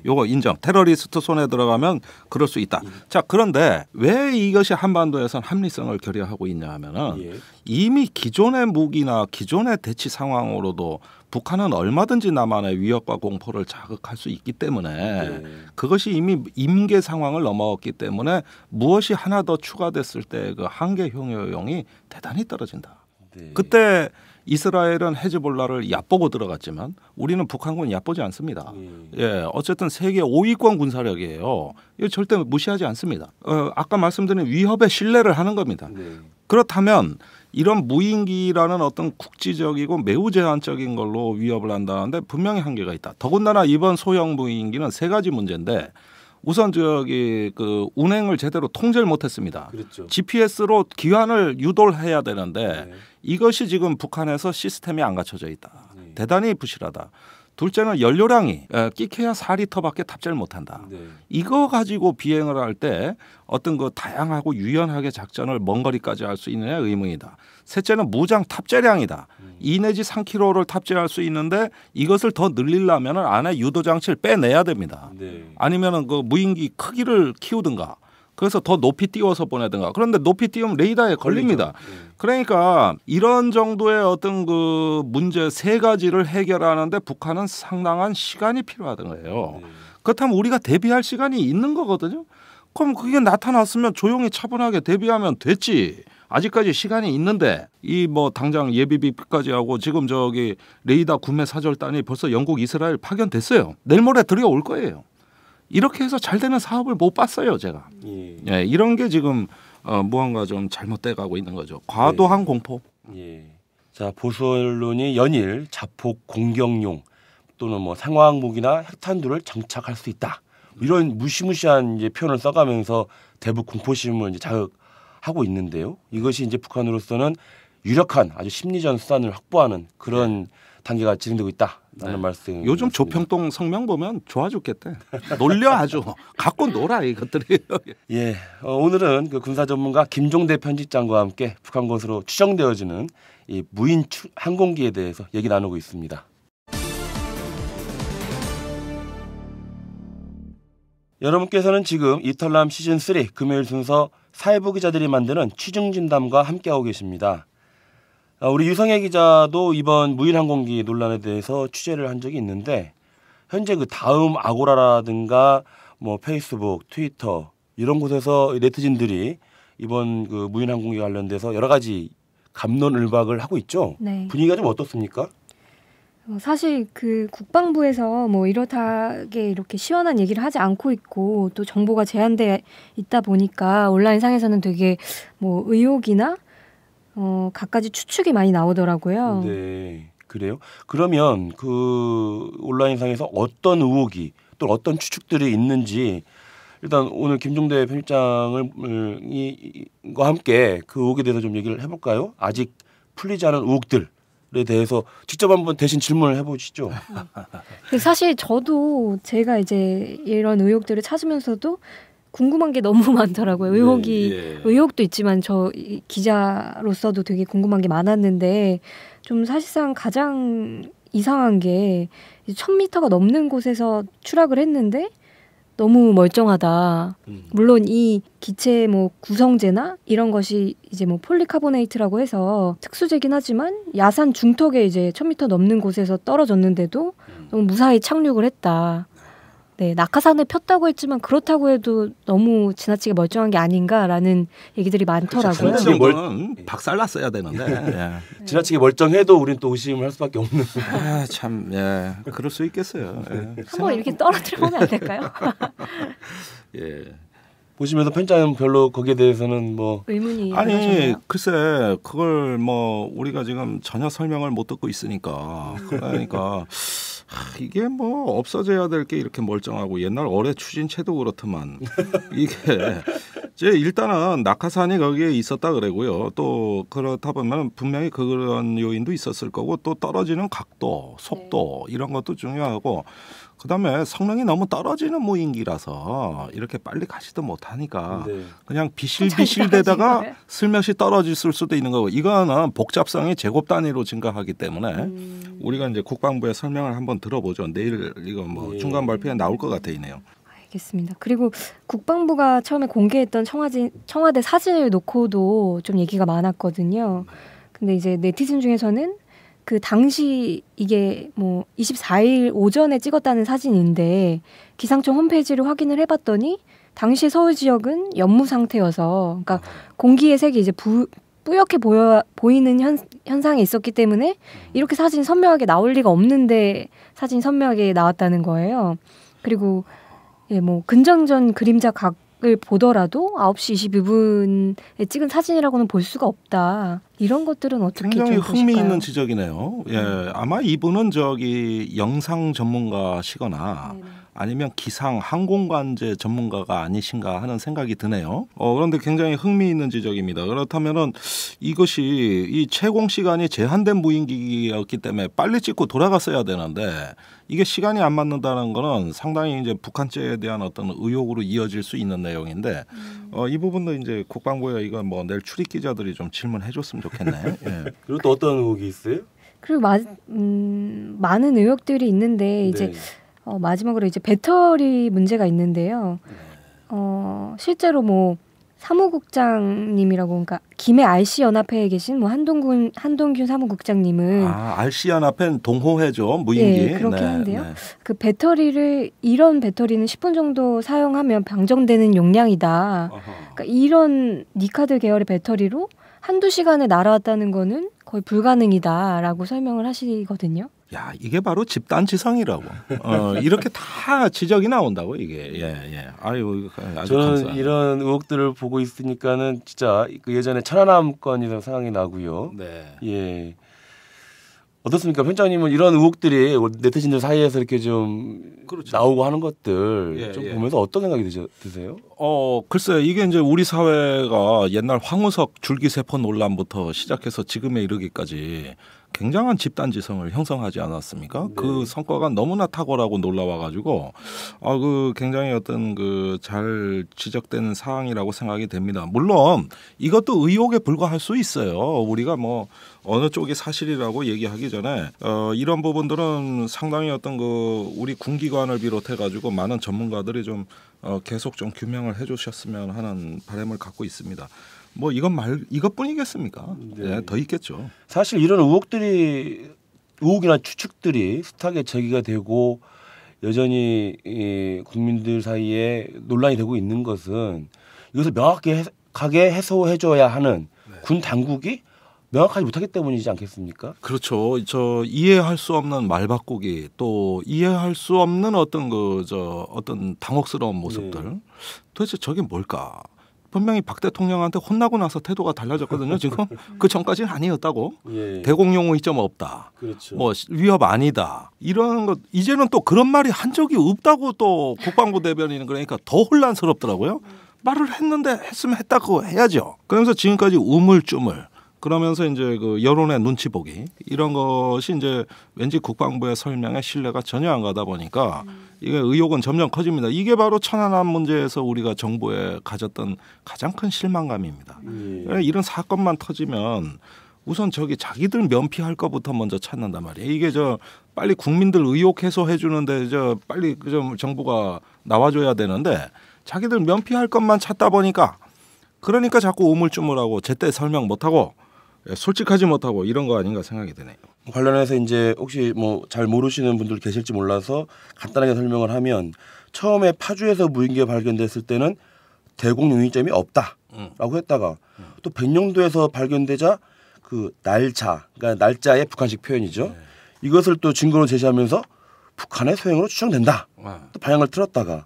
S4: 요거 인정. 테러리스트 손에 들어가면 그럴 수 있다. 자, 그런데 왜 이것이 한반도에선 합리성을 결여하고 있냐 하면은 이미 기존의 무기나 기존의 대치 상황으로도 북한은 얼마든지 남한의 위협과 공포를 자극할 수 있기 때문에 그것이 이미 임계 상황을 넘어왔기 때문에 무엇이 하나 더 추가됐을 때 그 한계 효용이 대단히 떨어진다. 그때 이스라엘은 헤즈볼라를 얕보고 들어갔지만 우리는 북한군 얕보지 않습니다. 어쨌든 세계 5위권 군사력이에요. 이거 절대 무시하지 않습니다. 아까 말씀드린 위협에 신뢰를 하는 겁니다. 그렇다면 이런 무인기라는 어떤 국지적이고 매우 제한적인 걸로 위협을 한다는데 분명히 한계가 있다. 더군다나 이번 소형 무인기는 3가지 문제인데 우선 그 운행을 제대로 통제를 못했습니다. GPS로 기환을 유도를 해야 되는데 이것이 지금 북한에서 시스템이 안 갖춰져 있다. 대단히 부실하다. 둘째는 연료량이 끼케야 4리터밖에 탑재를 못한다. 이거 가지고 비행을 할 때 어떤 그 다양하고 유연하게 작전을 먼 거리까지 할 수 있느냐 의문이다. 셋째는 무장 탑재량이다. 2 내지 3kg를 탑재할 수 있는데 이것을 더 늘리려면 안에 유도 장치를 빼내야 됩니다. 아니면은 그 무인기 크기를 키우든가. 그래서 더 높이 띄워서 보내든가. 그런데 높이 띄우면 레이더에 걸립니다. 그러니까 이런 정도의 어떤 그 문제 3가지를 해결하는데 북한은 상당한 시간이 필요하던 거예요. 그렇다면 우리가 대비할 시간이 있는 거거든요. 그럼 그게 나타났으면 조용히 차분하게 대비하면 됐지. 아직까지 시간이 있는데 이 뭐 당장 예비비까지 하고 지금 저기 레이더 구매 사절단이 벌써 영국, 이스라엘 파견됐어요. 내일 모레 들어올 거예요. 이렇게 해서 잘 되는 사업을 못 봤어요, 제가. 예, 이런 게 지금 무언가 좀 잘못돼 가고 있는 거죠. 과도한 공포.
S3: 예. 자, 보수 언론이 연일 자폭 공격용 또는 뭐 상황무기나 핵탄두를 장착할 수 있다. 이런 무시무시한 이제 표현을 써가면서 대북 공포심을 이제 자극하고 있는데요. 이것이 이제 북한으로서는 유력한 아주 심리전 수단을 확보하는 그런 단계가 진행되고 있다라는 말씀.
S4: 요즘 조평동 성명 보면 좋아 죽겠대. 놀려 아주. 갖고 놀아 이것들이.
S3: 예, 오늘은 그 군사 전문가 김종대 편집장과 함께 북한 것으로 추정되어지는 이 무인 항공기에 대해서 얘기 나누고 있습니다. 여러분께서는 지금 이털남 시즌3 금요일 순서 사회부 기자들이 만드는 취중진담과 함께하고 계십니다. 우리 유성애 기자도 이번 무인항공기 논란에 대해서 취재를 한 적이 있는데 현재 그 다음 아고라라든가 뭐 페이스북, 트위터 이런 곳에서 네티즌들이 이번 그 무인항공기 관련돼서 여러 가지 갑론을박을 하고 있죠.
S5: 네.
S3: 분위기가 좀 어떻습니까?
S5: 사실 그 국방부에서 뭐 이렇게 시원한 얘기를 하지 않고 있고 또 정보가 제한돼 있다 보니까 온라인상에서는 되게 뭐 의혹이나 갖가지 추측이 많이 나오더라고요.
S3: 네, 그래요? 그러면 그 온라인상에서 어떤 의혹이 또 어떤 추측들이 있는지 일단 오늘 김종대 편집장과 함께 그 의혹에 대해서 좀 얘기를 해볼까요? 아직 풀리지 않은 의혹들에 대해서 직접 한번 대신 질문을 해보시죠.
S5: 사실 저도 제가 이제 이런 의혹들을 찾으면서도 궁금한 게 너무 많더라고요. 의혹도 있지만 저 기자로서도 되게 궁금한 게 많았는데 좀 사실상 가장 이상한 게 1000m가 넘는 곳에서 추락을 했는데 너무 멀쩡하다. 물론 이 기체 뭐 구성재나 이런 것이 이제 뭐 폴리카보네이트라고 해서 특수재긴 하지만 야산 중턱에 이제 1000m 넘는 곳에서 떨어졌는데도 너무 무사히 착륙을 했다. 네, 낙하산을 폈다고 했지만 그렇다고 해도 너무 지나치게 멀쩡한 게 아닌가라는 얘기들이 많더라고요.
S4: 그 정도는 박살났어야 되는데 예.
S3: 지나치게 멀쩡해도 우리는 또 의심을 할 수밖에 없는.
S4: 참, 예, 그럴 수 있겠어요. 예.
S5: 한번 이렇게 떨어뜨려 보면 안 될까요?
S4: 예.
S3: 보시면서 편집장은 별로 거기에 대해서는 뭐
S5: 의문이
S4: 아니
S5: 많으셨나요?
S4: 글쎄 그걸 뭐 우리가 지금 전혀 설명을 못 듣고 있으니까 그러니까 이게 뭐 없어져야 될 게 이렇게 멀쩡하고 옛날 어뢰 추진체도 그렇더만 이게 이제 일단은 낙하산이 거기에 있었다 그러고요. 또 그렇다 보면 분명히 그런 요인도 있었을 거고 또 떨어지는 각도, 속도 이런 것도 중요하고 그다음에 성능이 너무 떨어지는 무인기라서 이렇게 빨리 가지도 못하니까 그냥 비실비실대다가 슬며시 떨어졌을 수도 있는 거고 이거는 복잡성이 제곱 단위로 증가하기 때문에 우리가 이제 국방부의 설명을 한번 들어보죠. 내일 이거 뭐 중간 발표에 나올 것 같아 있네요.
S5: 알겠습니다. 그리고 국방부가 처음에 공개했던 청와대 사진을 놓고도 좀 얘기가 많았거든요. 근데 이제 네티즌 중에서는 그 당시 이게 뭐 24일 오전에 찍었다는 사진인데 기상청 홈페이지를 확인을 해봤더니 당시 서울 지역은 연무 상태여서 그러니까 공기의 색이 이제 뿌옇게 보이는 현상이 있었기 때문에 이렇게 사진이 선명하게 나올 리가 없는데 사진이 선명하게 나왔다는 거예요. 그리고 예, 뭐 근정전 그림자 각을 보더라도 9시 22분에 찍은 사진이라고는 볼 수가 없다. 이런 것들은 어떻게
S4: 굉장히
S5: 좀 보실까요?
S4: 흥미있는 지적이네요. 예, 아마 이분은 저기 영상 전문가시거나 아니면 기상 항공관제 전문가가 아니신가 하는 생각이 드네요. 그런데 굉장히 흥미있는 지적입니다. 그렇다면은 이것이 이 채공 시간이 제한된 무인기였기 때문에 빨리 찍고 돌아갔어야 되는데 이게 시간이 안 맞는다는 거는 상당히 이제 북한제에 대한 어떤 의혹으로 이어질 수 있는 내용인데 이 부분도 이제 국방부에 이거 뭐 내일 출입 기자들이 좀 질문해줬으면 좋겠네. 예.
S3: 그리고 또 어떤 의혹이 있어요?
S5: 그리고 많은 의혹들이 있는데 이제 마지막으로 이제 배터리 문제가 있는데요. 실제로 뭐 사무국장님이라고 그러니까 김해 RC 연합회에 계신 뭐 한동균 사무국장님은
S4: RC 연합회는 동호회죠 무인기.
S5: 네, 그렇긴 한데요. 그 배터리를 이런 배터리는 10분 정도 사용하면 방전되는 용량이다. 그러니까 이런 니카드 계열의 배터리로 한두 시간에 날아왔다는 거는 거의 불가능이다라고 설명을 하시거든요.
S4: 야, 이게 바로 집단지성이라고. 이렇게 다 지적이 나온다고 이게. 예. 아유, 아주
S3: 저는
S4: 감사합니다.
S3: 이런 의혹들을 보고 있으니까는 진짜 그 예전에 천안함 건이 생각이 나고요.
S4: 네.
S3: 예. 어떻습니까, 편장님은 이런 의혹들이 네티즌들 사이에서 이렇게 좀
S4: 그렇죠.
S3: 나오고 하는 것들
S4: 예,
S3: 좀
S4: 예.
S3: 보면서 어떤 생각이 드세요?
S4: 글쎄요. 이게 이제 우리 사회가 옛날 황우석 줄기세포 논란부터 시작해서 지금에 이르기까지 굉장한 집단지성을 형성하지 않았습니까?
S3: 네.
S4: 그 성과가 너무나 탁월하고 놀라워가지고 그 굉장히 어떤 그 잘 지적된 사항이라고 생각이 됩니다. 물론 이것도 의혹에 불과할 수 있어요. 우리가 뭐 어느 쪽이 사실이라고 얘기하기 전에 이런 부분들은 상당히 어떤 그 우리 군기관을 비롯해가지고 많은 전문가들이 좀 계속 좀 규명을 해주셨으면 하는 바람을 갖고 있습니다. 뭐 이것뿐이겠습니까?
S3: 네.
S4: 더 있겠죠.
S3: 사실 이런 의혹이나 추측들이 숱하게 제기가 되고 여전히 이 국민들 사이에 논란이 되고 있는 것은 이것을 명확하게 해소해줘야 하는 군 당국이 명확하지 못하기 때문이지 않겠습니까?
S4: 그렇죠. 저 이해할 수 없는 말 바꾸기 또 이해할 수 없는 어떤 어떤 당혹스러운 모습들. 도대체 저게 뭘까? 분명히 박 대통령한테 혼나고 나서 태도가 달라졌거든요. 지금 그 전까지는 아니었다고.
S3: 예.
S4: 대공용 의점 없다.
S3: 그렇죠.
S4: 뭐 위협 아니다. 이런 것 이제는 또 그런 말이 한 적이 없다고 또 국방부 대변인은 그러니까 더 혼란스럽더라고요. 말을 했는데 했으면 했다고 해야죠. 그러면서 지금까지 우물쭈물 그러면서 이제 그 여론의 눈치 보기 이런 것이 이제 왠지 국방부의 설명에 신뢰가 전혀 안 가다 보니까 이게 의혹은 점점 커집니다. 이게 바로 천안함 문제에서 우리가 정부에 가졌던 가장 큰 실망감입니다. 이런 사건만 터지면 우선 저기 자기들 면피할 것부터 먼저 찾는단 말이에요. 이게 빨리 국민들 의혹 해소해 주는데 빨리 좀 정부가 나와줘야 되는데 자기들 면피할 것만 찾다 보니까 그러니까 자꾸 우물쭈물하고 제때 설명 못하고 솔직하지 못하고 이런 거 아닌가 생각이 드네요.
S3: 관련해서 이제 혹시 뭐 잘 모르시는 분들 계실지 몰라서 간단하게 설명을 하면 처음에 파주에서 무인기가 발견됐을 때는 대공용의점이 없다라고 했다가 또 백령도에서 발견되자 그 그러니까 날짜의 북한식 표현이죠. 이것을 또 증거로 제시하면서 북한의 소행으로 추정된다. 또 방향을 틀었다가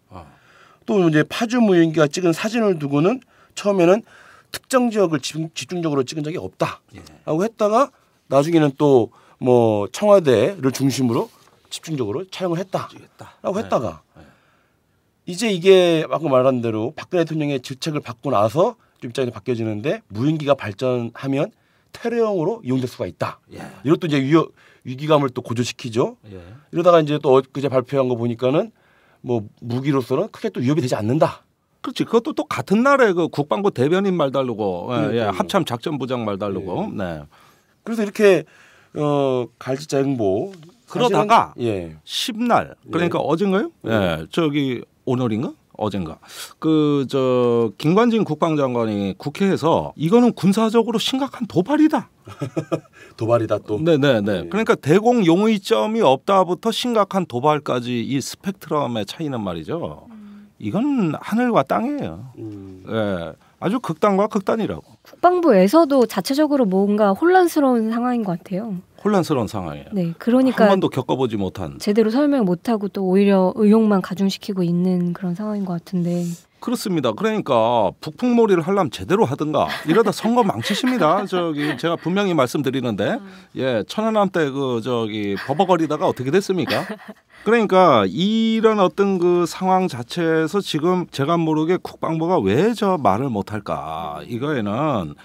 S3: 또 이제 파주 무인기가 찍은 사진을 두고는 처음에는 특정 지역을 집중적으로 찍은 적이 없다라고 했다가 나중에는 또 뭐 청와대를 중심으로 집중적으로 촬영을 했다라고 했다가 이제 이게 방금 말한 대로 박근혜 대통령의 질책을 받고 나서 좀 입장이 바뀌어지는데 무인기가 발전하면 테러용으로 이용될 수가 있다. 이것도 이제 위기감을 또 고조시키죠. 이러다가 이제 또 그제 발표한 거 보니까는 뭐 무기로서는 크게 또 위협이 되지 않는다.
S4: 그렇지. 그것도 또 같은 날에 그 국방부 대변인 말 다르고 합참 작전부장 말 다르고. 네.
S3: 그래서 이렇게 갈지자행보
S4: 그러다가 10날 그러니까 어젠가요? 저기 오늘인가? 어젠가. 김관진 국방장관이 국회에서 이거는 군사적으로 심각한 도발이다.
S3: 도발이다 또.
S4: 네네네. 그러니까 대공 용의점이 없다부터 심각한 도발까지 이 스펙트럼의 차이는 말이죠. 이건 하늘과 땅이에요. 아주 극단과 극단이라고.
S5: 국방부에서도 자체적으로 뭔가 혼란스러운 상황인 것 같아요.
S4: 혼란스러운 상황이에요.
S5: 네, 그러니까
S4: 한 번도 겪어보지 못한.
S5: 제대로 설명 못하고 또 오히려 의혹만 가중시키고 있는 그런 상황인 것 같은데.
S4: 그렇습니다. 그러니까 북풍몰이를 하려면 제대로 하든가 이러다 선거 망치십니다. 제가 분명히 말씀드리는데 천안함 때 버벅거리다가 어떻게 됐습니까? 그러니까 이런 어떤 그 상황 자체에서 지금 제가 모르게 국방부가 왜 저 말을 못할까 이거에는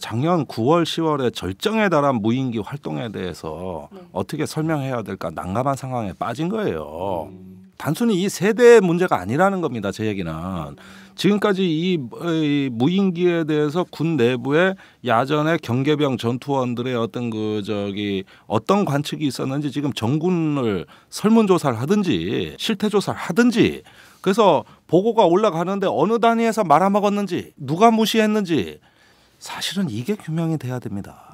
S4: 작년 9월 10월에 절정에 달한 무인기 활동에 대해서 어떻게 설명해야 될까 난감한 상황에 빠진 거예요. 단순히 이 세대의 문제가 아니라는 겁니다. 제 얘기는. 지금까지 이 무인기에 대해서 군 내부에 야전의 경계병 전투원들의 어떤 어떤 관측이 있었는지 지금 정군을 설문조사를 하든지 실태조사를 하든지 그래서 보고가 올라가는데 어느 단위에서 말아먹었는지 누가 무시했는지 사실은 이게 규명이 돼야 됩니다.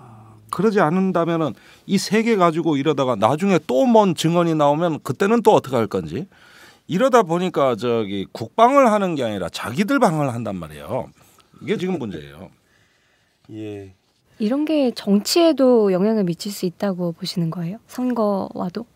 S4: 그러지 않는다면은 이 세 개 가지고 이러다가 나중에 또 뭔 증언이 나오면 그때는 또 어떻게 할 건지 이러다 보니까 국방을 하는 게 아니라 자기들 방을 한단 말이에요. 이게 지금 문제예요.
S3: 예.
S5: 이런 게 정치에도 영향을 미칠 수 있다고 보시는 거예요? 선거와도?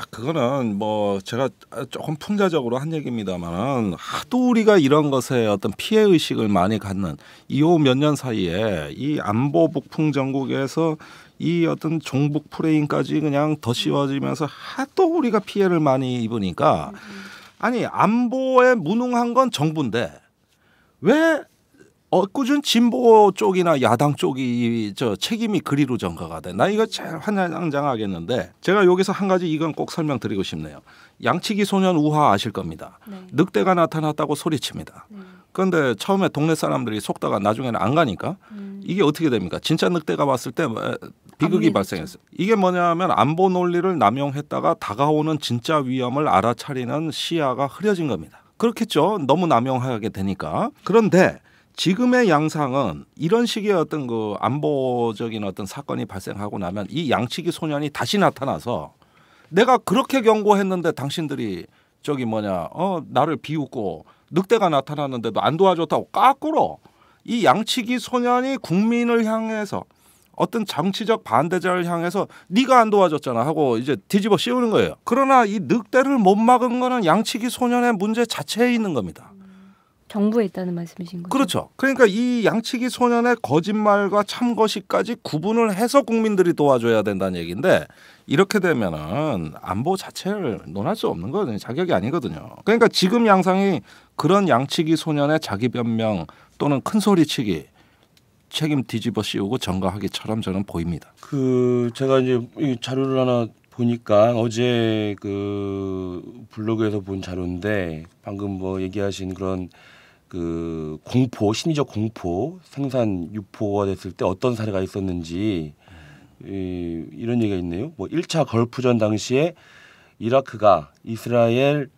S4: 그거는 뭐 제가 조금 풍자적으로 한 얘기입니다만은 하도 우리가 이런 것에 어떤 피해 의식을 많이 갖는 이후 몇 년 사이에 이 안보 북풍 전국에서 이 어떤 종북 프레임까지 그냥 더 씌워지면서 하도 우리가 피해를 많이 입으니까 아니 안보에 무능한 건 정부인데 왜 꾸준 진보 쪽이나 야당 쪽이 저 책임이 그리로 전가가 돼. 나 이거 제일 환장하겠는데 제가 여기서 한 가지 이건 꼭 설명드리고 싶네요. 양치기 소년 우화 아실 겁니다. 네. 늑대가 나타났다고 소리칩니다. 그런데 처음에 동네 사람들이 속다가 나중에는 안 가니까 이게 어떻게 됩니까? 진짜 늑대가 왔을 때 비극이 발생했어요. 이게 뭐냐면 안보 논리를 남용했다가 다가오는 진짜 위험을 알아차리는 시야가 흐려진 겁니다. 그렇겠죠. 너무 남용하게 되니까. 그런데 지금의 양상은 이런 식의 어떤 그 안보적인 어떤 사건이 발생하고 나면 이 양치기 소년이 다시 나타나서 내가 그렇게 경고했는데 당신들이 나를 비웃고 늑대가 나타났는데도 안 도와줬다고 까꾸로 이 양치기 소년이 국민을 향해서 어떤 정치적 반대자를 향해서 네가 안 도와줬잖아 하고 이제 뒤집어 씌우는 거예요. 그러나 이 늑대를 못 막은 거는 양치기 소년의 문제 자체에 있는 겁니다.
S5: 정부에 있다는 말씀이신 거죠?
S4: 그렇죠. 그러니까 이 양치기 소년의 거짓말과 참거짓까지 구분을 해서 국민들이 도와줘야 된다는 얘기인데 이렇게 되면은 안보 자체를 논할 수 없는 거거든요. 자격이 아니거든요. 그러니까 지금 양상이 그런 양치기 소년의 자기 변명 또는 큰 소리치기 책임 뒤집어 씌우고 전가하기처럼 저는 보입니다.
S3: 제가 이제 이 자료를 하나 보니까 어제 그 블로그에서 본 자료인데 방금 뭐 얘기하신 그런 그 공포, 심리적 공포, 생산 유포가 됐을 때 어떤 사례가 있었는지 이런 얘기가 있네요. 뭐 1차 걸프전 당시에 이라크가 이스라엘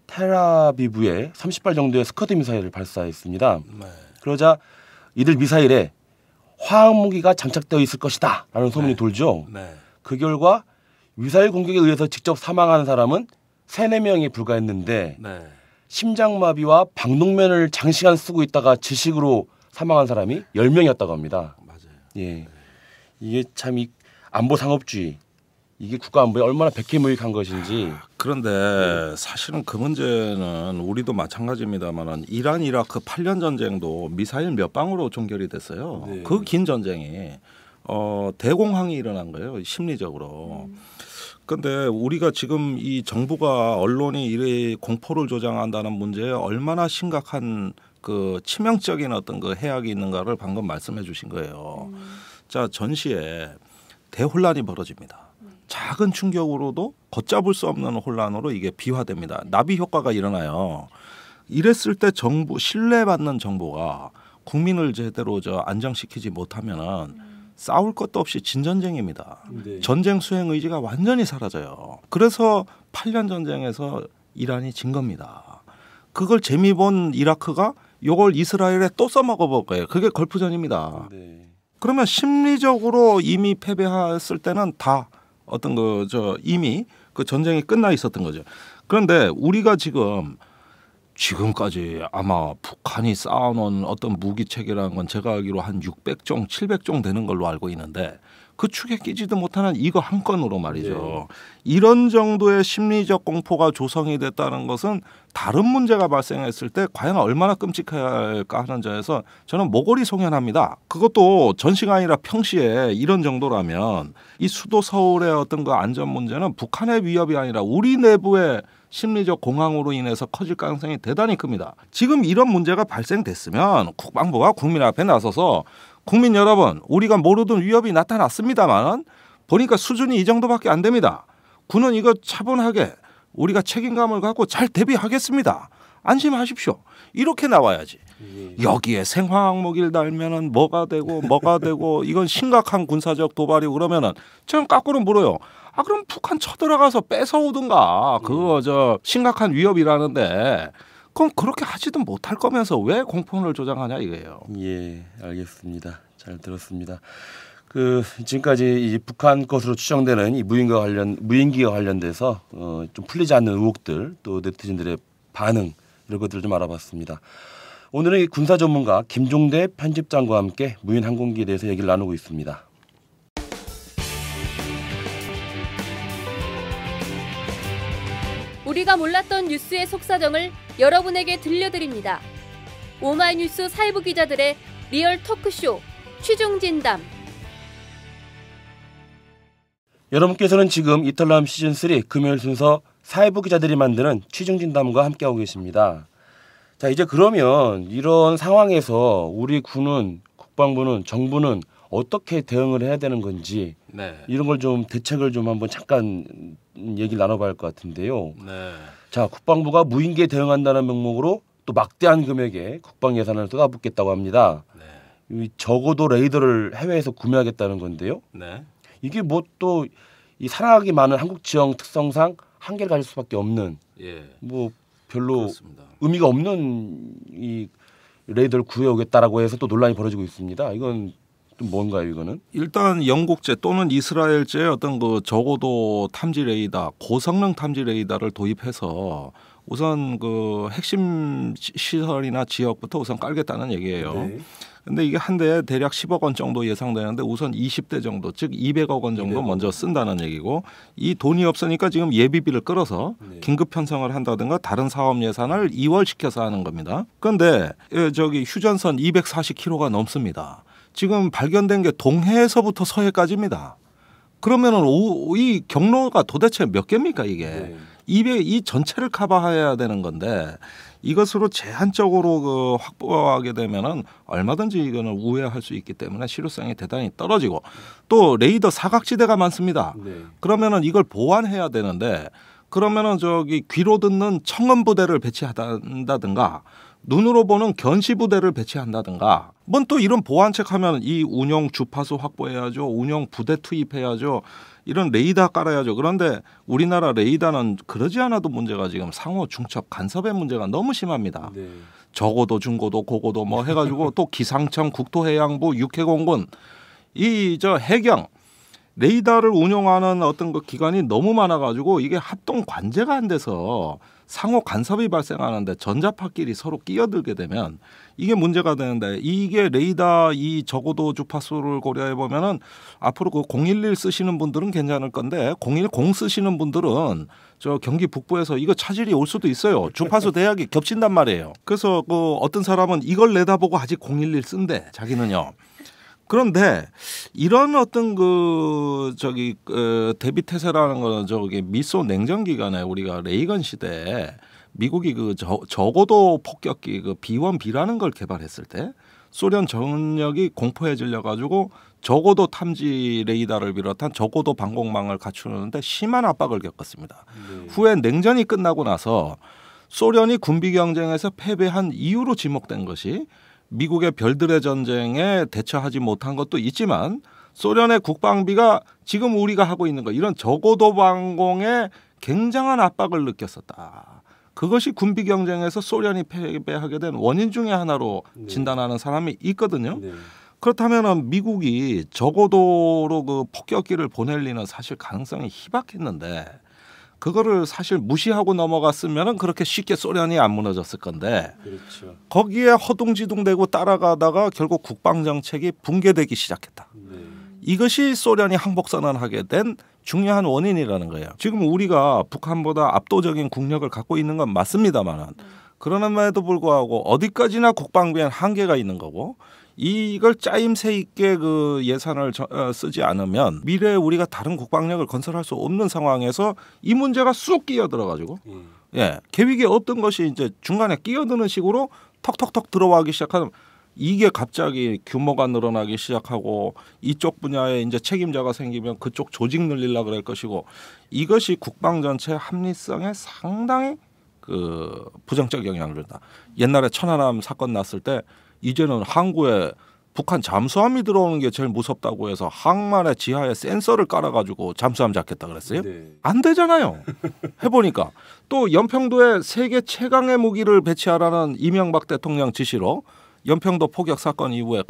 S3: 텔아비브에 30발 정도의 스커드 미사일을 발사했습니다. 네. 그러자 이들 미사일에 화학무기가 장착되어 있을 것이다 라는 소문이 돌죠. 네. 그 결과 미사일 공격에 의해서 직접 사망한 사람은 3-4명이 불과했는데 네. 심장마비와 방독면을 장시간 쓰고 있다가 질식으로 사망한 사람이 10명이었다고 합니다.
S4: 맞아요.
S3: 예, 네. 이게 참 이 안보 상업주의 이게 국가 안보에 얼마나 백해무익한 것인지.
S4: 그런데 사실은 그 문제는 우리도 마찬가지입니다만 이란 이라크 8년 전쟁도 미사일 몇 방으로 종결이 됐어요. 네. 그 긴 전쟁이 대공황이 일어난 거예요. 심리적으로. 그런데 우리가 지금 이 정부가 언론이 이래 공포를 조장한다는 문제에 얼마나 심각한 그 치명적인 어떤 그 해악이 있는가를 방금 말씀해 주신 거예요. 자, 전시에 대혼란이 벌어집니다. 작은 충격으로도 걷잡을 수 없는 혼란으로 이게 비화됩니다. 나비 효과가 일어나요. 이랬을 때 정부 신뢰받는 정부가 국민을 제대로 안정시키지 못하면은 싸울 것도 없이 진전쟁입니다. 네. 전쟁 수행 의지가 완전히 사라져요. 그래서 8년 전쟁에서 이란이 진 겁니다. 그걸 재미 본 이라크가 이걸 이스라엘에 또 써먹어 볼 거예요. 그게 걸프전입니다. 네. 그러면 심리적으로 이미 패배했을 때는 다 어떤 이미 그 전쟁이 끝나 있었던 거죠. 그런데 우리가 지금까지 아마 북한이 쌓아놓은 어떤 무기 체계라는 건 제가 알기로 한 600종, 700종 되는 걸로 알고 있는데 그 축에 끼지도 못하는 이거 한 건으로 말이죠. 네. 이런 정도의 심리적 공포가 조성이 됐다는 것은 다른 문제가 발생했을 때 과연 얼마나 끔찍할까 하는 점에서 저는 모골이 송연합니다. 그것도 전시가 아니라 평시에 이런 정도라면 이 수도 서울의 어떤 그 안전 문제는 북한의 위협이 아니라 우리 내부의 심리적 공황으로 인해서 커질 가능성이 대단히 큽니다. 지금 이런 문제가 발생됐으면 국방부가 국민 앞에 나서서 국민 여러분, 우리가 모르던 위협이 나타났습니다만 보니까 수준이 이 정도밖에 안 됩니다. 군은 이거 차분하게 우리가 책임감을 갖고 잘 대비하겠습니다. 안심하십시오. 이렇게 나와야지. 여기에 생화학 무기를 달면은 뭐가 되고 이건 심각한 군사적 도발이고 그러면은 저는 거꾸로 물어요. 그럼 북한 쳐들어가서 뺏어오든가. 그거 심각한 위협이라는데 그럼 그렇게 하지도 못할 거면서 왜 공포를 조장하냐 이거예요.
S3: 예, 알겠습니다. 잘 들었습니다. 지금까지 이 북한 것으로 추정되는 이 무인기와 관련돼서 좀 풀리지 않는 의혹들 또 네티즌들의 반응 이런 것들을 좀 알아봤습니다. 오늘은 이 군사 전문가 김종대 편집장과 함께 무인 항공기에 대해서 얘기를 나누고 있습니다.
S2: 우리가 몰랐던 뉴스의 속사정을 여러분에게 들려드립니다. 오마이뉴스 사회부 기자들의 리얼 토크쇼 취중진담.
S3: 여러분께서는 지금 이탈남 시즌3 금요일 순서 사회부 기자들이 만드는 취중진담과 함께하고 계십니다. 자, 이제 그러면 이런 상황에서 우리 군은, 국방부는, 정부는 어떻게 대응을 해야 되는 건지 이런 걸 좀 대책을 좀 한번 잠깐 얘기를 나눠봐야 할 것 같은데요. 자, 국방부가 무인기에 대응한다는 명목으로 또 막대한 금액의 국방 예산을 쏟아붓겠다고 합니다. 적어도 레이더를 해외에서 구매하겠다는 건데요. 이게 뭐 또 이 사랑하기 많은 한국 지형 특성상 한계를 가질 수밖에 없는 뭐 별로 그렇습니다. 의미가 없는 이 레이더를 구해오겠다라고 해서 또 논란이 벌어지고 있습니다. 이건 또 뭔가요, 이거는?
S4: 일단 영국제 또는 이스라엘제 어떤 그 저고도 탐지 레이더, 고성능 탐지 레이더를 도입해서 우선 그 핵심 시설이나 지역부터 우선 깔겠다는 얘기예요. 근데 이게 한 대에 대략 10억 원 정도 예상되는데 우선 20대 정도, 즉 200억 원 정도 먼저 쓴다는 얘기고, 이 돈이 없으니까 지금 예비비를 끌어서 긴급 편성을 한다든가 다른 사업 예산을 이월시켜서 하는 겁니다. 그런데 저기 휴전선 240km가 넘습니다. 지금 발견된 게 동해에서부터 서해까지입니다. 그러면은 이 경로가 도대체 몇 개입니까 이게? 이 전체를 커버해야 되는 건데 이것으로 제한적으로 그 확보하게 되면은 얼마든지 이거는 우회할 수 있기 때문에 실효성이 대단히 떨어지고, 또 레이더 사각지대가 많습니다. 그러면은 이걸 보완해야 되는데, 그러면은 저기 귀로 듣는 청음 부대를 배치한다든가 눈으로 보는 견시 부대를 배치한다든가, 뭔 또 이런 보완책 하면 이 운용 주파수 확보해야죠, 운용 부대 투입해야죠, 이런 레이더 깔아야죠. 그런데 우리나라 레이더는 그러지 않아도 문제가 지금 상호 중첩 간섭의 문제가 너무 심합니다. 저고도 중고도 고고도 뭐 해가지고 또 기상청 국토해양부 육해공군 이 저 해경 레이더를 운용하는 어떤 그 기관이 너무 많아가지고 이게 합동 관제가 안 돼서 상호 간섭이 발생하는데 전자파끼리 서로 끼어들게 되면 이게 문제가 되는데, 이게 레이더 이 저고도 주파수를 고려해 보면은 앞으로 그 011 쓰시는 분들은 괜찮을 건데 010 쓰시는 분들은 저 경기 북부에서 이거 차질이 올 수도 있어요. 주파수 대역이 겹친단 말이에요. 그래서 그 어떤 사람은 이걸 내다보고 아직 011 쓴대 자기는요. 그런데 이런 어떤 그 저기 대비 태세라는 거는 저기 미소 냉전 기간에 우리가 레이건 시대에 미국이 그 저고도 폭격기 그 B1B라는 걸 개발했을 때 소련 전역이 공포에 질려 가지고 저고도 탐지 레이더를 비롯한 저고도 방공망을 갖추는데 심한 압박을 겪었습니다. 후에 냉전이 끝나고 나서 소련이 군비 경쟁에서 패배한 이유로 지목된 것이 미국의 별들의 전쟁에 대처하지 못한 것도 있지만 소련의 국방비가 지금 우리가 하고 있는 거 이런 저고도 방공에 굉장한 압박을 느꼈었다. 그것이 군비 경쟁에서 소련이 패배하게 된 원인 중에 하나로 진단하는 사람이 있거든요. 그렇다면 미국이 저고도로 그 폭격기를 보낼 리는 사실 가능성이 희박했는데, 그거를 사실 무시하고 넘어갔으면 그렇게 쉽게 소련이 안 무너졌을 건데, 거기에 허둥지둥대고 따라가다가 결국 국방정책이 붕괴되기 시작했다. 이것이 소련이 항복선언하게 된 중요한 원인이라는 거예요. 지금 우리가 북한보다 압도적인 국력을 갖고 있는 건 맞습니다만, 그러남에도 불구하고 어디까지나 국방비엔 한계가 있는 거고, 이걸 짜임새 있게 그 예산을 쓰지 않으면 미래에 우리가 다른 국방력을 건설할 수 없는 상황에서 이 문제가 쑥 끼어들어가지고 계획에 없던 것이 이제 중간에 끼어드는 식으로 턱턱턱 들어가기 시작하면 이게 갑자기 규모가 늘어나기 시작하고 이쪽 분야에 이제 책임자가 생기면 그쪽 조직 늘리려고 그럴 것이고, 이것이 국방 전체 합리성에 상당히 그 부정적 영향을 준다. 옛날에 천안함 사건 났을 때 이제는 항구에 북한 잠수함이 들어오는 게 제일 무섭다고 해서 항만의 지하에 센서를 깔아가지고 잠수함 잡겠다 그랬어요. 안 되잖아요. 해보니까 또 연평도에 세계 최강의 무기를 배치하라는 이명박 대통령 지시로 연평도 포격 사건 이후에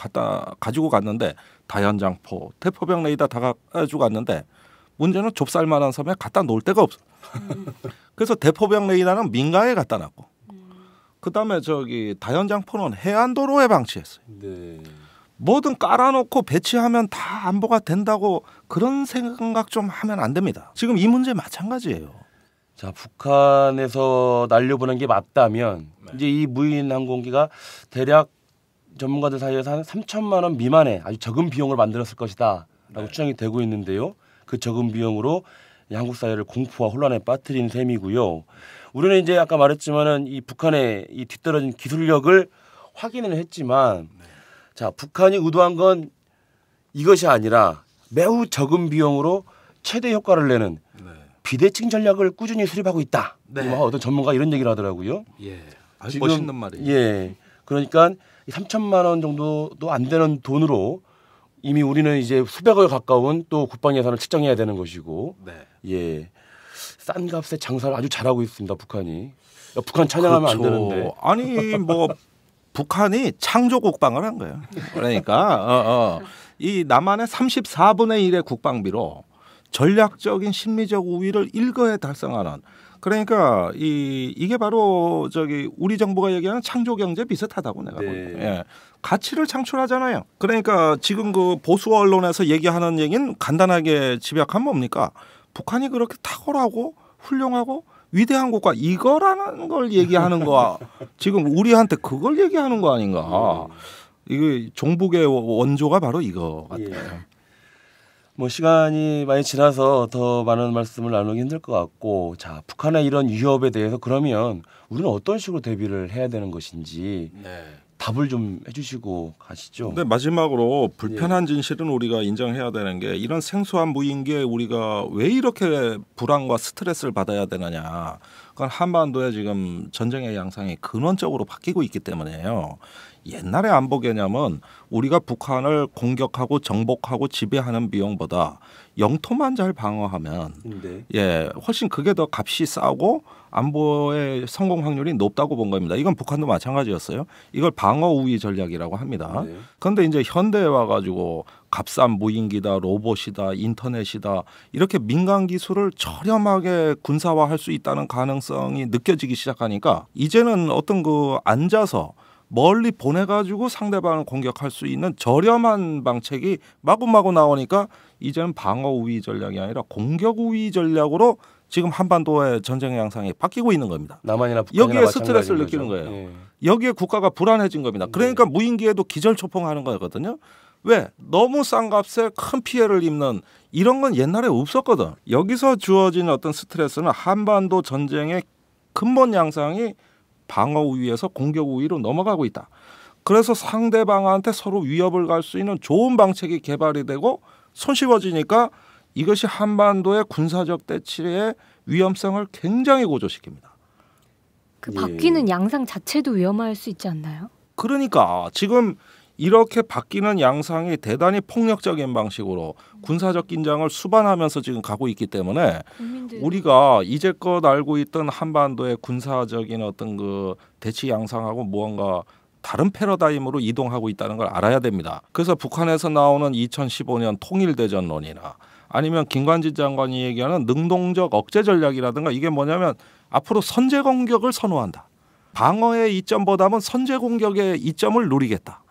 S4: 가지고 갔는데 다연장포, 대포병 레이더 다 가지고 갔는데 문제는 좁쌀만한 섬에 갖다 놓을 데가 없어. 그래서 대포병 레이더는 민가에 갖다 놨고, 그다음에 저기 다연장포는 해안도로에 방치했어요.
S3: 네.
S4: 뭐든 깔아놓고 배치하면 다 안보가 된다고 그런 생각 좀 하면 안 됩니다. 지금 이 문제 마찬가지예요.
S3: 자, 북한에서 날려보낸 게 맞다면 이제 이 무인 항공기가 대략 전문가들 사이에서 한 3천만 원 미만의 아주 적은 비용을 만들었을 것이다라고 추정이 되고 있는데요. 그 적은 비용으로 한국 사회를 공포와 혼란에 빠뜨린 셈이고요. 우리는 이제 아까 말했지만은 이 북한의 이 뒤떨어진 기술력을 확인을 했지만, 자, 북한이 의도한 건 이것이 아니라 매우 적은 비용으로 최대 효과를 내는 비대칭 전략을 꾸준히 수립하고 있다. 어떤 전문가 이런 얘기를 하더라고요.
S4: 예, 아주 멋있는 말이에요.
S3: 예, 그러니까 3천만 원 정도도 안 되는 돈으로 이미 우리는 이제 수백억에 가까운 또 국방 예산을 측정해야 되는 것이고, 예, 싼 값에 장사를 아주 잘하고 있습니다. 북한이. 야, 북한 찬양하면
S4: 그렇죠.
S3: 안 되는데.
S4: 아니 뭐 북한이 창조 국방을 한 거예요. 그러니까 이 남한의 34분의 1의 국방비로 전략적인 심리적 우위를 일거에 달성하는. 그러니까 이게 바로 저기 우리 정부가 얘기하는 창조 경제 비슷하다고 내가 봅니다. 예. 가치를 창출하잖아요. 그러니까 지금 그 보수 언론에서 얘기하는 얘기는 간단하게 집약하면 뭡니까? 북한이 그렇게 탁월하고 훌륭하고 위대한 국가 이거라는 걸 얘기하는 거야. 지금 우리한테 그걸 얘기하는 거 아닌가? 이게 종북의 원조가 바로 이거 같아요.
S3: 예. 뭐 시간이 많이 지나서 더 많은 말씀을 나누기 힘들 것 같고, 자, 북한의 이런 위협에 대해서 그러면 우리는 어떤 식으로 대비를 해야 되는 것인지 답을 좀 해주시고 가시죠.
S4: 근데 마지막으로 불편한 진실은 우리가 인정해야 되는 게 이런 생소한 무인기에 우리가 왜 이렇게 불안과 스트레스를 받아야 되느냐. 그건 한반도에 지금 전쟁의 양상이 근원적으로 바뀌고 있기 때문에요. 옛날의 안보 개념은 우리가 북한을 공격하고 정복하고 지배하는 비용보다 영토만 잘 방어하면 예, 훨씬 그게 더 값이 싸고 안보의 성공 확률이 높다고 본 겁니다. 이건 북한도 마찬가지였어요. 이걸 방어 우위 전략이라고 합니다. 그런데 이제 현대에 와가지고 값싼 무인기다, 로봇이다, 인터넷이다 이렇게 민간 기술을 저렴하게 군사화할 수 있다는 가능성이 느껴지기 시작하니까 이제는 어떤 그 앉아서 멀리 보내가지고 상대방을 공격할 수 있는 저렴한 방책이 마구마구 나오니까 이제는 방어 우위 전략이 아니라 공격 우위 전략으로 지금 한반도의 전쟁의 양상이 바뀌고 있는 겁니다.
S3: 남한이나 북한이나
S4: 여기에 스트레스를 느끼는 거예요.
S3: 예.
S4: 여기에 국가가 불안해진 겁니다. 그러니까 무인기에도 기절초풍하는 거거든요. 왜? 너무 싼 값에 큰 피해를 입는 이런 건 옛날에 없었거든. 여기서 주어진 어떤 스트레스는 한반도 전쟁의 근본 양상이 방어 우위에서 공격 우위로 넘어가고 있다. 그래서 상대방한테 서로 위협을 갈 수 있는 좋은 방책이 개발이 되고 손쉬워지니까 이것이 한반도의 군사적 대치의 위험성을 굉장히 고조시킵니다.
S5: 그 바뀌는 양상 자체도 위험할 수 있지 않나요?
S4: 그러니까 지금 이렇게 바뀌는 양상이 대단히 폭력적인 방식으로 군사적 긴장을 수반하면서 지금 가고 있기 때문에 우리가 이제껏 알고 있던 한반도의 군사적인 어떤 그 대치 양상하고 무언가 다른 패러다임으로 이동하고 있다는 걸 알아야 됩니다. 그래서 북한에서 나오는 2015년 통일대전론이나 아니면 김관진 장관이 얘기하는 능동적 억제 전략이라든가 이게 뭐냐면 앞으로 선제 공격을 선호한다. 방어의 이점보다는 선제 공격의 이점을 누리겠다.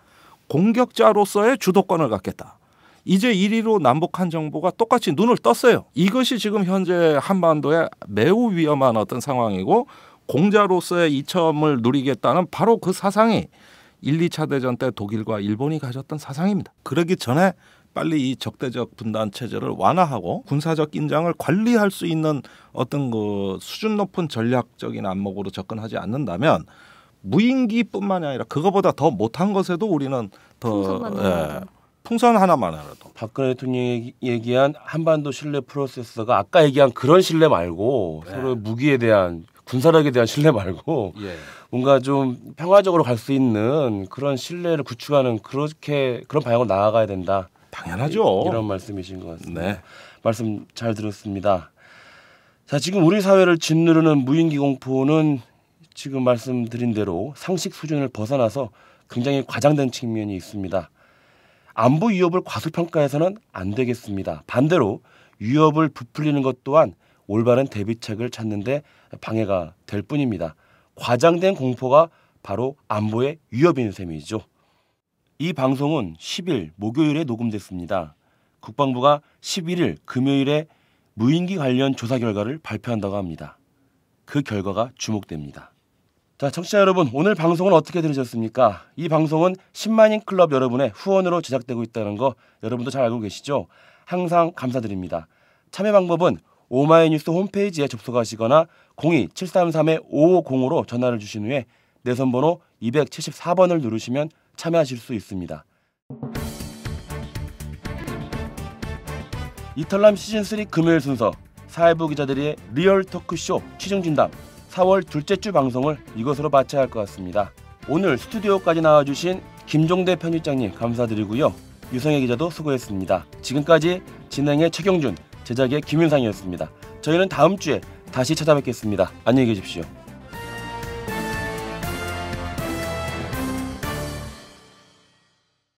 S4: 공격자로서의 주도권을 갖겠다. 이제 이리로 남북한 정부가 똑같이 눈을 떴어요. 이것이 지금 현재 한반도에 매우 위험한 어떤 상황이고 공자로서의 이점을 누리겠다는 바로 그 사상이 1, 2차 대전 때 독일과 일본이 가졌던 사상입니다. 그러기 전에 빨리 이 적대적 분단 체제를 완화하고 군사적 긴장을 관리할 수 있는 어떤 그 수준 높은 전략적인 안목으로 접근하지 않는다면 무인기뿐만이 아니라 그거보다 더 못한 것에도 우리는 더 풍선 하나만이라도
S3: 박근혜 대통령이 얘기한 한반도 신뢰 프로세서가 아까 얘기한 그런 신뢰 말고 서로 무기에 대한 군사력에 대한 신뢰 말고 뭔가 좀 평화적으로 갈 수 있는 그런 신뢰를 구축하는 그런 방향으로 나아가야 된다.
S4: 당연하죠.
S3: 이런 말씀이신 것 같습니다.
S4: 네.
S3: 말씀 잘 들었습니다. 자, 지금 우리 사회를 짓누르는 무인기 공포는 지금 말씀드린 대로 상식 수준을 벗어나서 굉장히 과장된 측면이 있습니다. 안보 위협을 과소평가해서는 안 되겠습니다. 반대로 위협을 부풀리는 것 또한 올바른 대비책을 찾는 데 방해가 될 뿐입니다. 과장된 공포가 바로 안보에 위협인 셈이죠. 이 방송은 10일 목요일에 녹음됐습니다. 국방부가 11일 금요일에 무인기 관련 조사 결과를 발표한다고 합니다. 그 결과가 주목됩니다. 자, 청취자 여러분, 오늘 방송은 어떻게 들으셨습니까? 이 방송은 10만인 클럽 여러분의 후원으로 제작되고 있다는 거 여러분도 잘 알고 계시죠? 항상 감사드립니다. 참여 방법은 오마이뉴스 홈페이지에 접속하시거나 02-733-5505로 전화를 주신 후에 내선번호 274번을 누르시면 참여하실 수 있습니다. 이탈남 시즌3 금요일 순서 사회부 기자들의 리얼 토크쇼 취중진담 4월 둘째 주 방송을 이것으로 마쳐야 할 것 같습니다. 오늘 스튜디오까지 나와주신 김종대 편집장님 감사드리고요. 유성혜 기자도 수고했습니다. 지금까지 진행의 최경준, 제작의 김윤상이었습니다. 저희는 다음 주에 다시 찾아뵙겠습니다. 안녕히 계십시오.